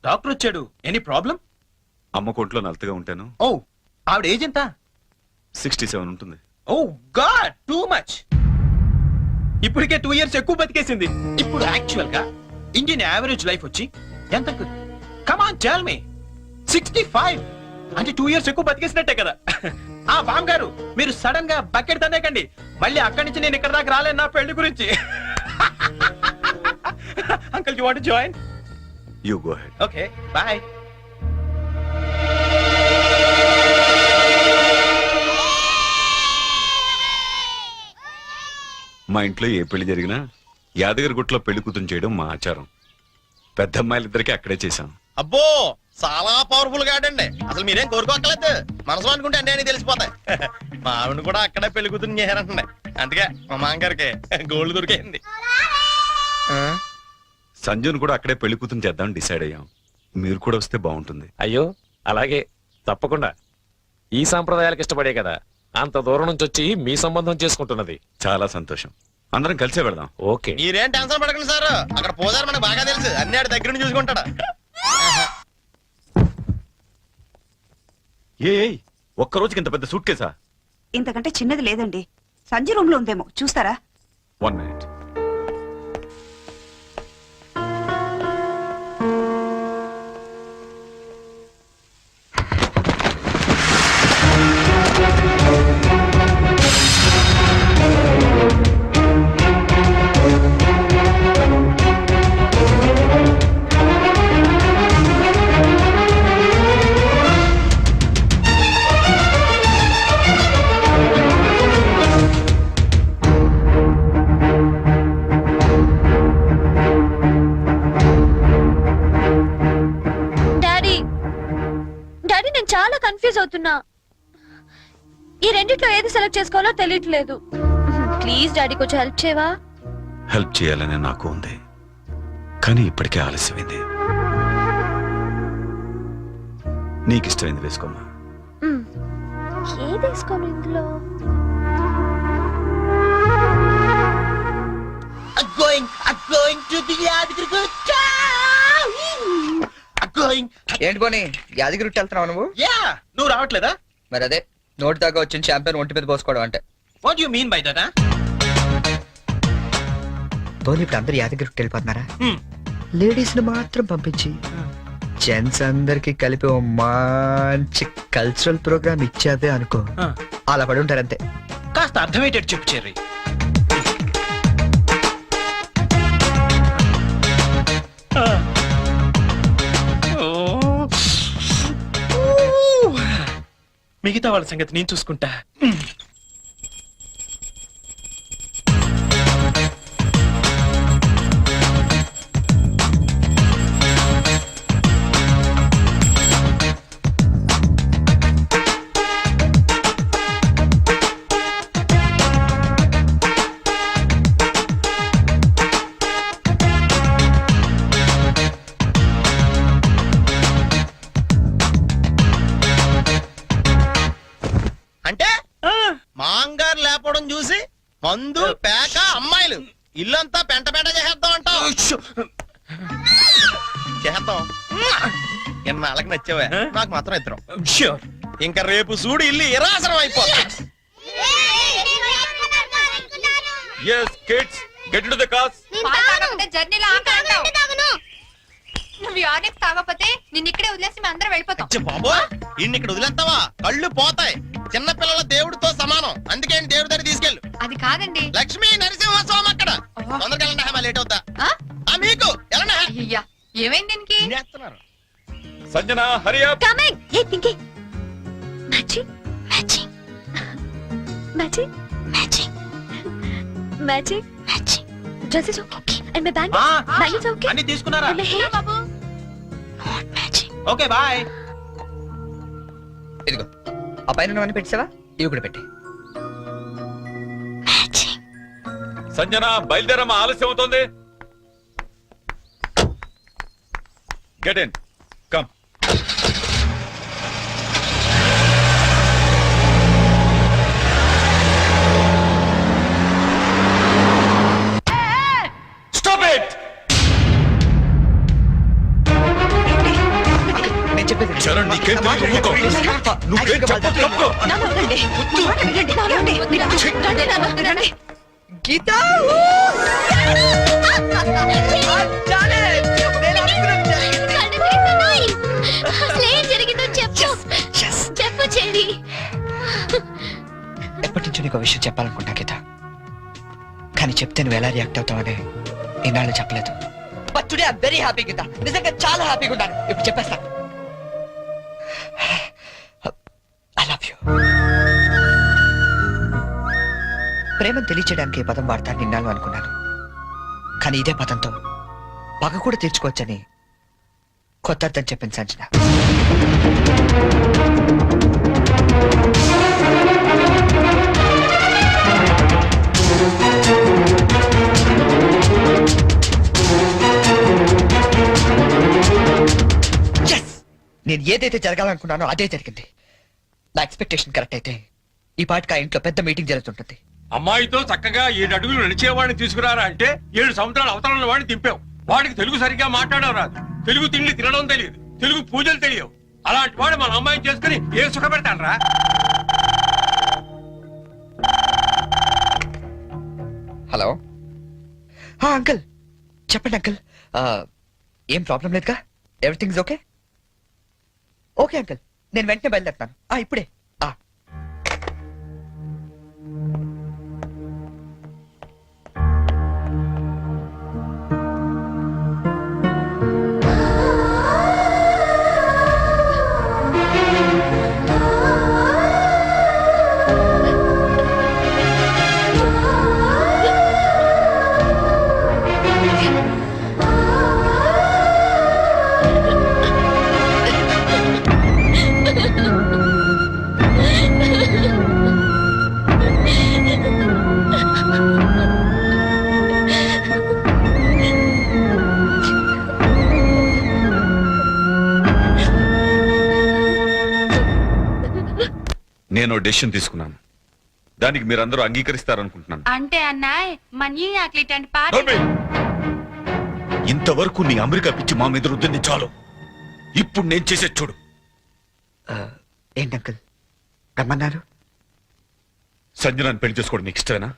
డాక్టర్ వచ్చాడు, ఎనీ ప్రాబ్లం?
అమ్మ కొట్లో నలతగా ఉంటాను.
ఓ, ఆవిడ ఏజ్ ఎంత?
67 ఉంటుంది.
ఓ గాడ్, టూ మచ్. ఇప్పటికే 2 years ఎక్కువ బతికేసింది. ఇప్పుడు యాక్చువల్ గా ఇండియన్ యావరేజ్ లైఫ్ వచ్చి ఎంత? Come on tell me. 65 అంటే 2 years ఎక్కువ బతికేసినట్టే కదా. ఆ బామ్ గారు, మీరు సడన్ గా బకెట్ తందేకండి, మళ్ళీ అక్కడి నుంచి నేను ఇక్కడ దాకా రాలేను నా పెళ్లి గురించి. Uncle, you want to join?
You go ahead.
Okay, bye.
మా ఇంట్లో ఏ పెళ్లి జరిగినా యాదగిరి గుట్లో పెళ్లి కూతురు చేయడం మా ఆచారం. పెద్ద అమ్మాయిలిద్దరికి అక్కడే చేశాం.
అబ్బో, చాలా పవర్ఫుల్ గాడండి. అసలు మీరేం కోరుకోక్కర్లేదు, మనసులో అనుకుంటే అన్నీ తెలిసిపోతాయి. మా ఆవిడ కూడా అక్కడే పెళ్లి కూతురు చేశారంటండి, అందుకే మా మామగారికి గోల్డ్ దొరికింది.
సంజును కూడా అక్కడే పెళ్లి కూతురు చేద్దాం డిసైడ్ అయ్యాం. మీరు కూడా వస్తే బాగుంటుంది.
అయ్యో అలాగే, తప్పకుండా. ఈ సాంప్రదాయాలకు ఇష్టపడే కదా అంత దూరం నుంచి వచ్చి మీ సంబంధం చేసుకుంటున్నది.
చాలా సంతోషం, అందరం కలిసే వెళదాం.
ఓకే.
మీరేం టెన్షన్ పడకండి సార్, అక్కడ పోదారు మనకు బాగా తెలుసు, అన్ని ఆడి దగ్గర నుంచి చూసుకుంటాడు.
ఒక్క రోజుకి ఇంత పెద్ద సూట్ కేసా?
ఇంతకంటే చిన్నది లేదండి, సంజయ్ రూమ్ లో ఉందేమో, చూస్తారా?
1 minute.
డాడీ, డాడీ నేను చాలా కన్ఫ్యూజ్ అవుతున్నా. ఈ రెండిట్లో ఏది సెలెక్ట్ చేసుకోవాలో తెలియట్లేదు. ప్లీజ్ డాడీ, కొంచెం హెల్ప్ చేయవా?
హెల్ప్ చేయాలని నాకు ఉంది, కానీ ఇప్పటికే ఆలస్యమైంది. నీకు ఇష్టమైంది వేసుకోమ్మా.
ఏది వేసుకోను ఇందులో?
ఏంటి పోనీ యాదగిరి వెళ్తున్నావు నువ్వు?
యా, నువ్వు రావట్లేదా?
మరి అదే నోటి దాకా వచ్చిన షాంపెన్ ఒంటి మీద పోసుకోవడం అంటే.
What you mean by that?
పోనీ ఇప్పుడు అందరు యాదగిరికి వెళ్ళిపోతున్నారా? లేడీస్ ని మాత్రం పంపించి జెంట్స్ అందరికి కలిపి ఓ మంచి కల్చరల్ ప్రోగ్రామ్ ఇచ్చావే అనుకో, అలా పడి ఉంటారంతే.
కాస్త అర్థమయ్యేటట్టు చెప్పు చెర్రీ. మిగతా వాళ్ళ సంగతి నేను చూసుకుంటా.
మందు పేక అమ్మాయిలు ఇల్లంతా పెంట పెంట చేసేద్దాం అంటావు. చేద్దాం. ఎన్నాళ్ళకి నచ్చావా? నాకు మాత్రం ఇద్దరం.
ష్యూర్.
ఇంకా రేపు చూడు ఇల్లు ఇరాసనం అయిపోతా.
yes kids get into the cars
నువ్వు ఆర్డెక్స్ తాగకపోతే నిన్ను ఇక్కడే వదిలేసి మేము అందరం వెళ్ళిపోతాం.
అచ్చ బాబో ఇన్ని ఇక్కడ వదిలేస్తావా? కళ్ళు పోతాయి. చిన్న పిల్లల దేవుడితో సమానం. అందుకే ఆయన దేవుడి దగ్గర తీసుకెళ్ళు.
అది కాదండి.
లక్ష్మీ నరసింహస్వామి అక్కడ. తొందరగా వెళ్ళండి. లేట్ అవుతా. మీకు వెళ్ళండి.
అయ్యా ఏమైంది దీనికి?
తినేస్తున్నారు.
సంజన హరి అప్
కమింగ్ ఏ Pinky matching matching matching matching matching matching dress is okay and my bang bang is okay
అన్ని తీసుకున్నారా?
బాబు
నాట్ మ్యాచింగ్
ఓకే బాయ్.
ఇదిగో ఆ పైన పెట్టావా? ఇవి కూడా పెట్టి.
మ్యాచింగ్
సంజన బయలుదేరమ్మా, ఆలస్యం అవుతోంది. Get in come. Stop it.
నేను చెప్పేది
చరణ్ నీకేం తెలియదు, ఊరుకో. నువ్వేం చెప్పొద్దు, తప్పుకో.
గీత
అసలేం జరిగిందో చెప్పు చెప్పు చెల్లి.
ఎప్పటి నుంచో నీకు విషయం చెప్పాలనుకుంటా గీత, కానీ చెప్తే నువ్వు ఎలా రియాక్ట్ అవుతావని ఈనాళ్ళు చెప్పలేదు. But today I am very happy Geeta, నిజంగా చాలా హ్యాపీగా ఉన్నాను. ఇప్పుడు చెప్పేస్తా. I love you. ప్రేమను తెలియచేయడానికి ఈ పదం వాడతాను నిన్నాళ్ళు అనుకున్నాను, కానీ ఇదే పదంతో పగ కూడా తీర్చుకోవచ్చని కొత్త అర్థం చెప్పింది సంజన. నేను ఏదైతే జరగాలనుకున్నానో అదే జరిగింది. నా ఎక్స్పెక్టేషన్ కరెక్ట్ అయితే ఈ పాటికి ఆ ఇంట్లో పెద్ద మీటింగ్ జరుగుతుంటుంది.
అమ్మాయితో చక్కగా 7 అడుగులు నడిచేవాడిని తీసుకురారా అంటే 7 సంవత్సరాల అవతల వాడిని దింపావు. వాడికి తెలుగు సరిగ్గా మాట్లాడడం రాదు, తెలుగు తిండి తినడం తెలియదు, తెలుగు పూజలు తెలియవు. అలాంటి వాడు మన అమ్మాయిని చేసుకుని ఏం సుఖపెడతానరా?
హలో అంకుల్, చెప్పండి అంకుల్. ఏం ప్రాబ్లం లేదుగా? Everything okay? ఓకే అంకుల్, నేను వెంటనే బయలుదేరుతాను. ఇప్పుడే.
నేను డెసిషన్ తీసుకున్నాను, దానికి మీరందరూ అంగీకరిస్తారనుకుంటున్నాను.
అంటే అన్నాయ్ మనీ ఆక్లిట్ అండ్
నోర్మి! ఇంతవరకు నీ అమెరికా పిచ్చి మా మీద రుద్దింది చాలు. ఇప్పుడు నేను చేసే చూడు.
ఏంటి అంకుల్ రమ్మన్నారు?
సంజనాన్ని పెళ్లి చేసుకోవడం నీకు ఇష్టమేనా?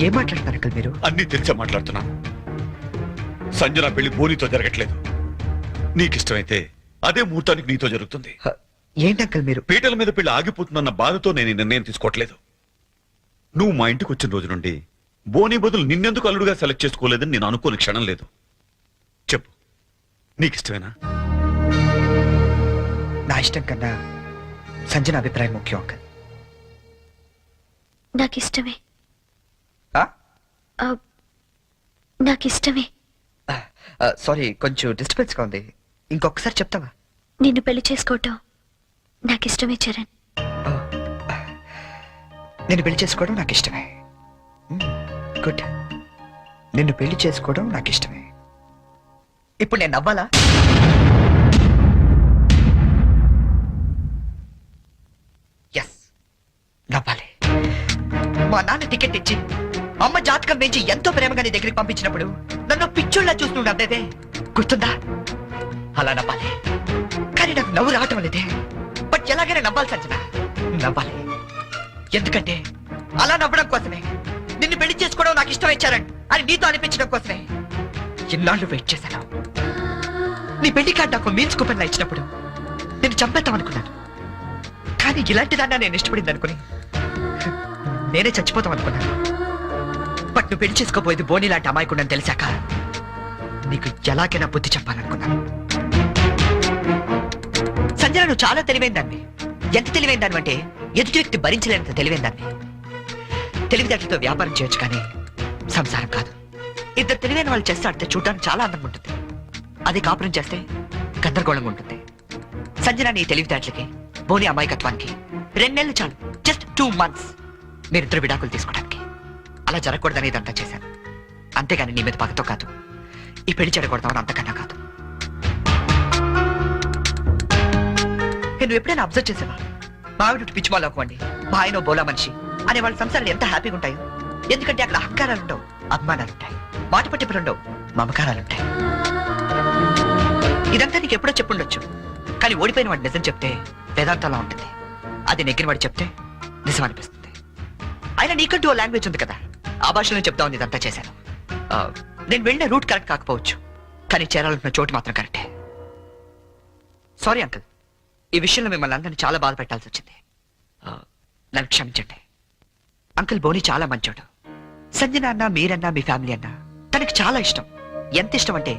ఏం మాట్లాడుతున్నారు అంకుల్ మీరు?
అన్నీ తెలిసే మాట్లాడుతున్నాను. సంజన పెళ్లి బోనితో జరగట్లేదు. నీకు ఇష్టమైతే అదే ముహూర్తానికి నీతో జరుగుతుంది.
ఏంటి అంకుల్ మీరు?
పీటల మీద పెళ్లి ఆగిపోతుందన్న బాధతో నేను ఈ నిర్ణయం తీసుకోవట్లేదు. నువ్వు మా ఇంటికి వచ్చిన రోజు నుండి బోని బదులు నిన్నెందుకు అల్లుడుగా సెలెక్ట్ చేసుకోలేదని నేను అనుకోని క్షణం లేదు. చెప్పు, నీకు ఇష్టమేనా?
నా ఇష్టం కన్నా సంజన అభిప్రాయం ముఖ్యం అంకుల్.
నాకు ఇష్టమే నాకు ఇష్టమే.
సారీ, కొంచెం డిస్టర్బెన్స్ గా ఉంది. ఇంకొకసారి చెప్తావా?
నిన్ను పెళ్లి చేసుకోవటం నాకు ఇష్టమే చరణ్.
నిన్ను పెళ్లి చేసుకోవడం నాకు ఇష్టమే. గుడ్. నిన్ను పెళ్లి చేసుకోవడం నాకు ఇష్టమే. ఇప్పుడు నేను నవ్వాలా? ఎస్, మా నాన్న టికెట్ ఇచ్చి అమ్మ జాతకం పెంచి ఎంతో ప్రేమగా నీ దగ్గరికి పంపించినప్పుడు నన్ను పిచ్చోళ్ళ చూస్తూ నవ్వేదే గుర్తుందా? అలా నవ్వాలి, కానీ నాకు నవ్వు రావటం లేదే. బట్ ఎలాగైనా నవ్వాలి సంజన, నవ్వాలి. ఎందుకంటే అలా నవ్వడం కోసమే, నిన్ను పెళ్లి చేసుకోవడం నాకు ఇష్టం ఇచ్చారని అని నీతో అనిపించడం కోసమే ఎన్నాళ్ళు వెయిట్ చేశాను. నీ పెళ్లి కార్డు నాకు మీన్స్ కూపన్ లా ఇచ్చినప్పుడు నేను చంపేద్దాం అనుకున్నాను. కానీ ఇలాంటి దాన్ని నేను ఇష్టపడింది అనుకుని నేనే చచ్చిపోతాం అనుకున్నాను. బట్ నువ్వు పెళ్లి చేసుకోబోయేది బోని లాంటి అమాయకుండని తెలిసాక నీకు ఎలాగైనా బుద్ధి చెప్పాలనుకున్నాను. సంజన, నువ్వు చాలా తెలివైన దాన్ని. ఎంత తెలివైన దాన్ని అంటే ఎదుటి వ్యక్తి భరించలేనంత తెలివైన దాన్ని. తెలివితేటలతో వ్యాపారం చేయొచ్చు కానీ సంసారం కాదు. ఇద్దరు తెలివైన వాళ్ళు చేస్తే ఆడితే చూడడానికి చాలా అందంగా ఉంటుంది. అది కాపురం చేస్తే గందరగోళంగా ఉంటుంది. సంజన, నీ తెలివితేటలకి బోని అమాయకత్వానికి 2 నెలలు చాలు, జస్ట్ 2 months మీరిద్దరు విడాకులు తీసుకోవడానికి. అలా జరగకూడదని ఇదంతా చేశాను. అంతేగాని నీ మీద పగతో కాదు, ఈ పెళ్లి చెడకూడదామని అంతకన్నా కాదు. నువ్వు ఎప్పుడైనా అబ్జర్వ్ చేసావా? మా ఆవిడ పిచ్చి వాళ్ళు అవ్వండి, మా ఆయన బోలా మనిషి అనే వాళ్ళ సంసారాలు ఎంత హ్యాపీగా ఉంటాయో. ఎందుకంటే అక్కడ అహంకారాలు ఉండవు, అభిమానాలు ఉంటాయి, మాట పట్టింపులు ఉండవు, మమకారాలు ఉంటాయి. ఇదంతా నీకు ఎప్పుడో చెప్పుండొచ్చు, కానీ ఓడిపోయిన వాడు నిజం చెప్తే వేదాంతంలా ఉంటుంది. అది నెగ్గిన వాడు చెప్తే నిజం అనిపిస్తుంది. అయినా నీకంటూ ఓ లాంగ్వేజ్ ఉంది కదా, ఆ భాషలో చెప్తామని ఇదంతా చేశాను. నేను వెళ్ళిన రూట్ కరెక్ట్ కాకపోవచ్చు, కానీ చేరాలనుకున్న చోటు మాత్రం కరెక్టే. సారీ అంకుల్, ఈ విషయంలో మిమ్మల్ని అందరినీ చాలా బాధ పెట్టాల్సి వచ్చింది. నన్ను క్షమించండి. అంకుల్ బోని చాలా మంచోడు. సంజన అన్న, మీరన్నా, మీ ఫ్యామిలీ అన్నా తనకి చాలా ఇష్టం. ఎంత ఇష్టం అంటే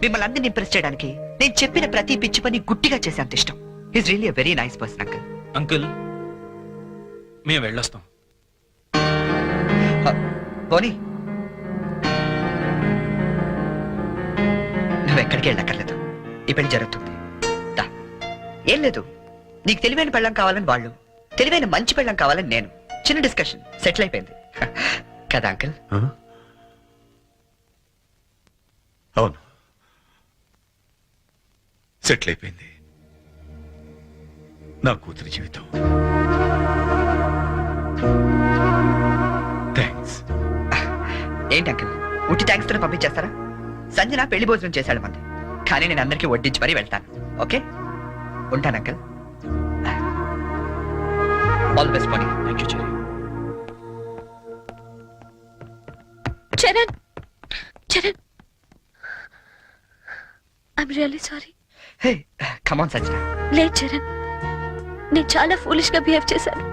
మిమ్మల్ని అందరినీ ఇంప్రెస్ చేయడానికి నేను చెప్పిన ప్రతి పిచ్చి పని గుట్టిగా చేసేంత ఇష్టం. Is really a very nice person uncle.
Uncle మేము వెళ్ళొస్తాం.
బోని, నువ్వు ఎక్కడికి వెళ్ళక్కర్లేదు, ఈ పెళ్లి జరుగుతుంది. ఏం లేదు, నీకు తెలివైన పెళ్ళం కావాలని వాళ్ళు, తెలివైన మంచి పెళ్ళం కావాలని నేను. చిన్న డిస్కషన్ సెటిల్ అయిపోయింది కదా అంకుల్?
అవును, సెటిల్ అయిపోయింది నా కూతురి జీవితం. థ్యాంక్స్.
ఏంటి అంకుల్, ఉట్టి థ్యాంక్స్ తో పంపించేస్తారా? సంజన పెళ్లి భోజనం చేశాడు మంది, కానీ నేను అందరికీ వడ్డించి మరీ వెళ్తాను. ఓకే, ఉంటాను uncle. All best Boney.
Thank you cherry.
Charan, Charan, I'm really sorry.
Hey, come on Sanjana.
లేదు చరణ్, నేను చాలా ఫూలిష్ గా బిహేవ్ చేశాను.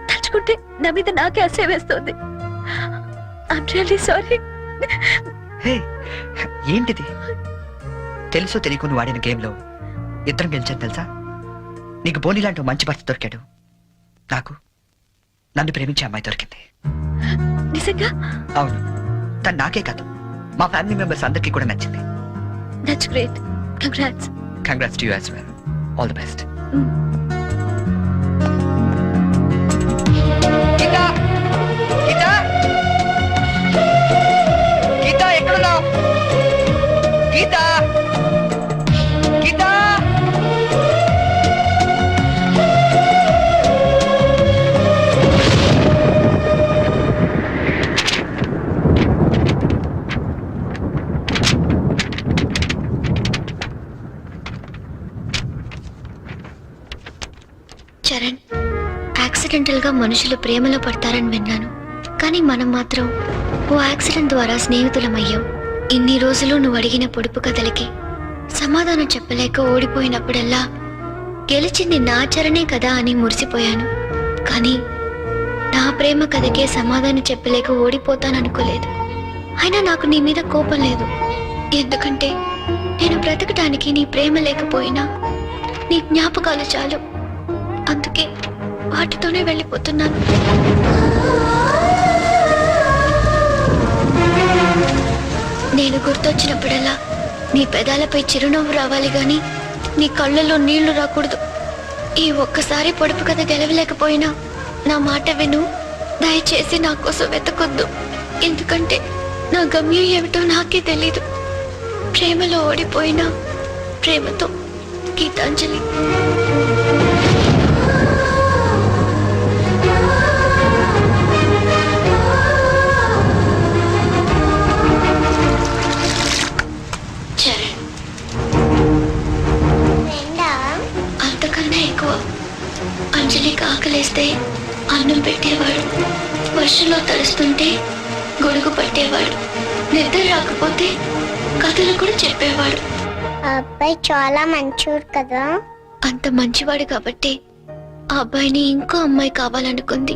తలుచుకుంటే నా మీద నాకే అసహ్యం వేస్తుంది. I'm really sorry.
హే, ఏంటిది? తెలుసో తెలియకుని వాడిన గేమ్ లో ఇద్దరం గెలిచాను తెలుసా? నీకు బోని లాంటి మంచి భర్త దొరికాడు, నాకు నన్ను ప్రేమించే అమ్మాయి దొరికింది.
నిజంగా?
అవును, తను నాకే కాదు మా ఫ్యామిలీ మెంబర్స్ అందరికీ కూడా నచ్చింది.
That's great. Congrats.
Congrats to you as well. All the best. Geetha, Geetha, Geetha ఎక్కడున్నావు? గీతా, గీతా.
చరణ్, యాక్సిడెంటల్ గా మనుషులు ప్రేమలో పడతారని విన్నాను, కానీ మనం మాత్రం ఓ యాక్సిడెంట్ ద్వారా స్నేహితులమయ్యాం. ఇన్ని రోజులు నువ్వు అడిగిన పొడుపు కథలకి సమాధానం చెప్పలేక ఓడిపోయినప్పుడల్లా గెలిచింది నా చరణే కదా అని మురిసిపోయాను. కానీ నా ప్రేమ కథకే సమాధానం చెప్పలేక ఓడిపోతాననుకోలేదు. అయినా నాకు నీ మీద కోపం లేదు, ఎందుకంటే నేను బ్రతకడానికి నీ ప్రేమ లేకపోయినా నీ జ్ఞాపకాలు చాలు. అందుకే వాటితోనే వెళ్ళిపోతున్నాను. నేను గుర్తొచ్చినప్పుడల్లా నీ పెదాలపై చిరునవ్వు రావాలి గాని నీ కళ్ళల్లో నీళ్లు రాకూడదు. ఈ ఒక్కసారి పొడుపు కథ గెలవలేకపోయినా నా మాట విను. దయచేసి నా కోసం వెతకొద్దు, ఎందుకంటే నా గమ్యం ఏమిటో నాకే తెలీదు. ప్రేమలో ఓడిపోయినా ప్రేమతో. గీతాంజలి. అన్నం పెట్టేవాడు, వర్షంలో తడుస్తుంటే గొడుగు పట్టేవాడు, నిద్ర రాకపోతే కథలు కూడా చెప్పేవాడు.
ఆ అబ్బాయి చాలా మంచోడు కదా.
అంత మంచివాడు కాబట్టి ఆ అబ్బాయిని ఇంకో అమ్మాయి కావాలనుకుంది.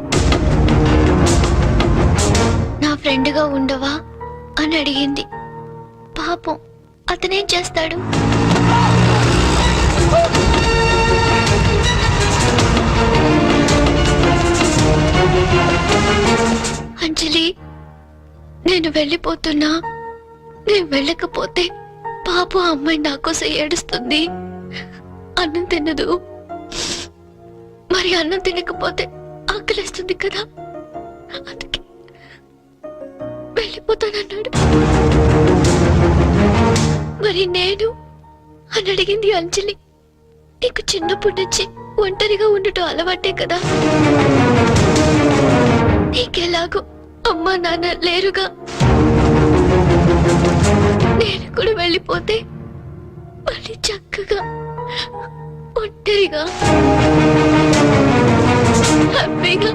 నా ఫ్రెండ్గా ఉండవా అని అడిగింది. పాపం అతనేం చేస్తాడు? అంజలి, నేను వెళ్ళిపోతున్నా. నేను వెళ్ళకపోతే పాప అమ్మాయి నా కోసం ఏడుస్తుంది. అన్నం తినదు. మరి అన్నం తినకపోతే ఆకలిస్తుంది కదా, అందుకే వెళ్ళిపోతానన్నాడు. మరి నేను అని అడిగింది అంజలి. నీకు చిన్నప్పటి నుంచి ఒంటరిగా ఉండటం అలవాటే కదా. నీకెలాగో అమ్మా నాన్న లేరుగా. నేను కూడా వెళ్ళిపోతే మళ్ళీ చక్కగా ఒంటరిగా హ్యాపీగా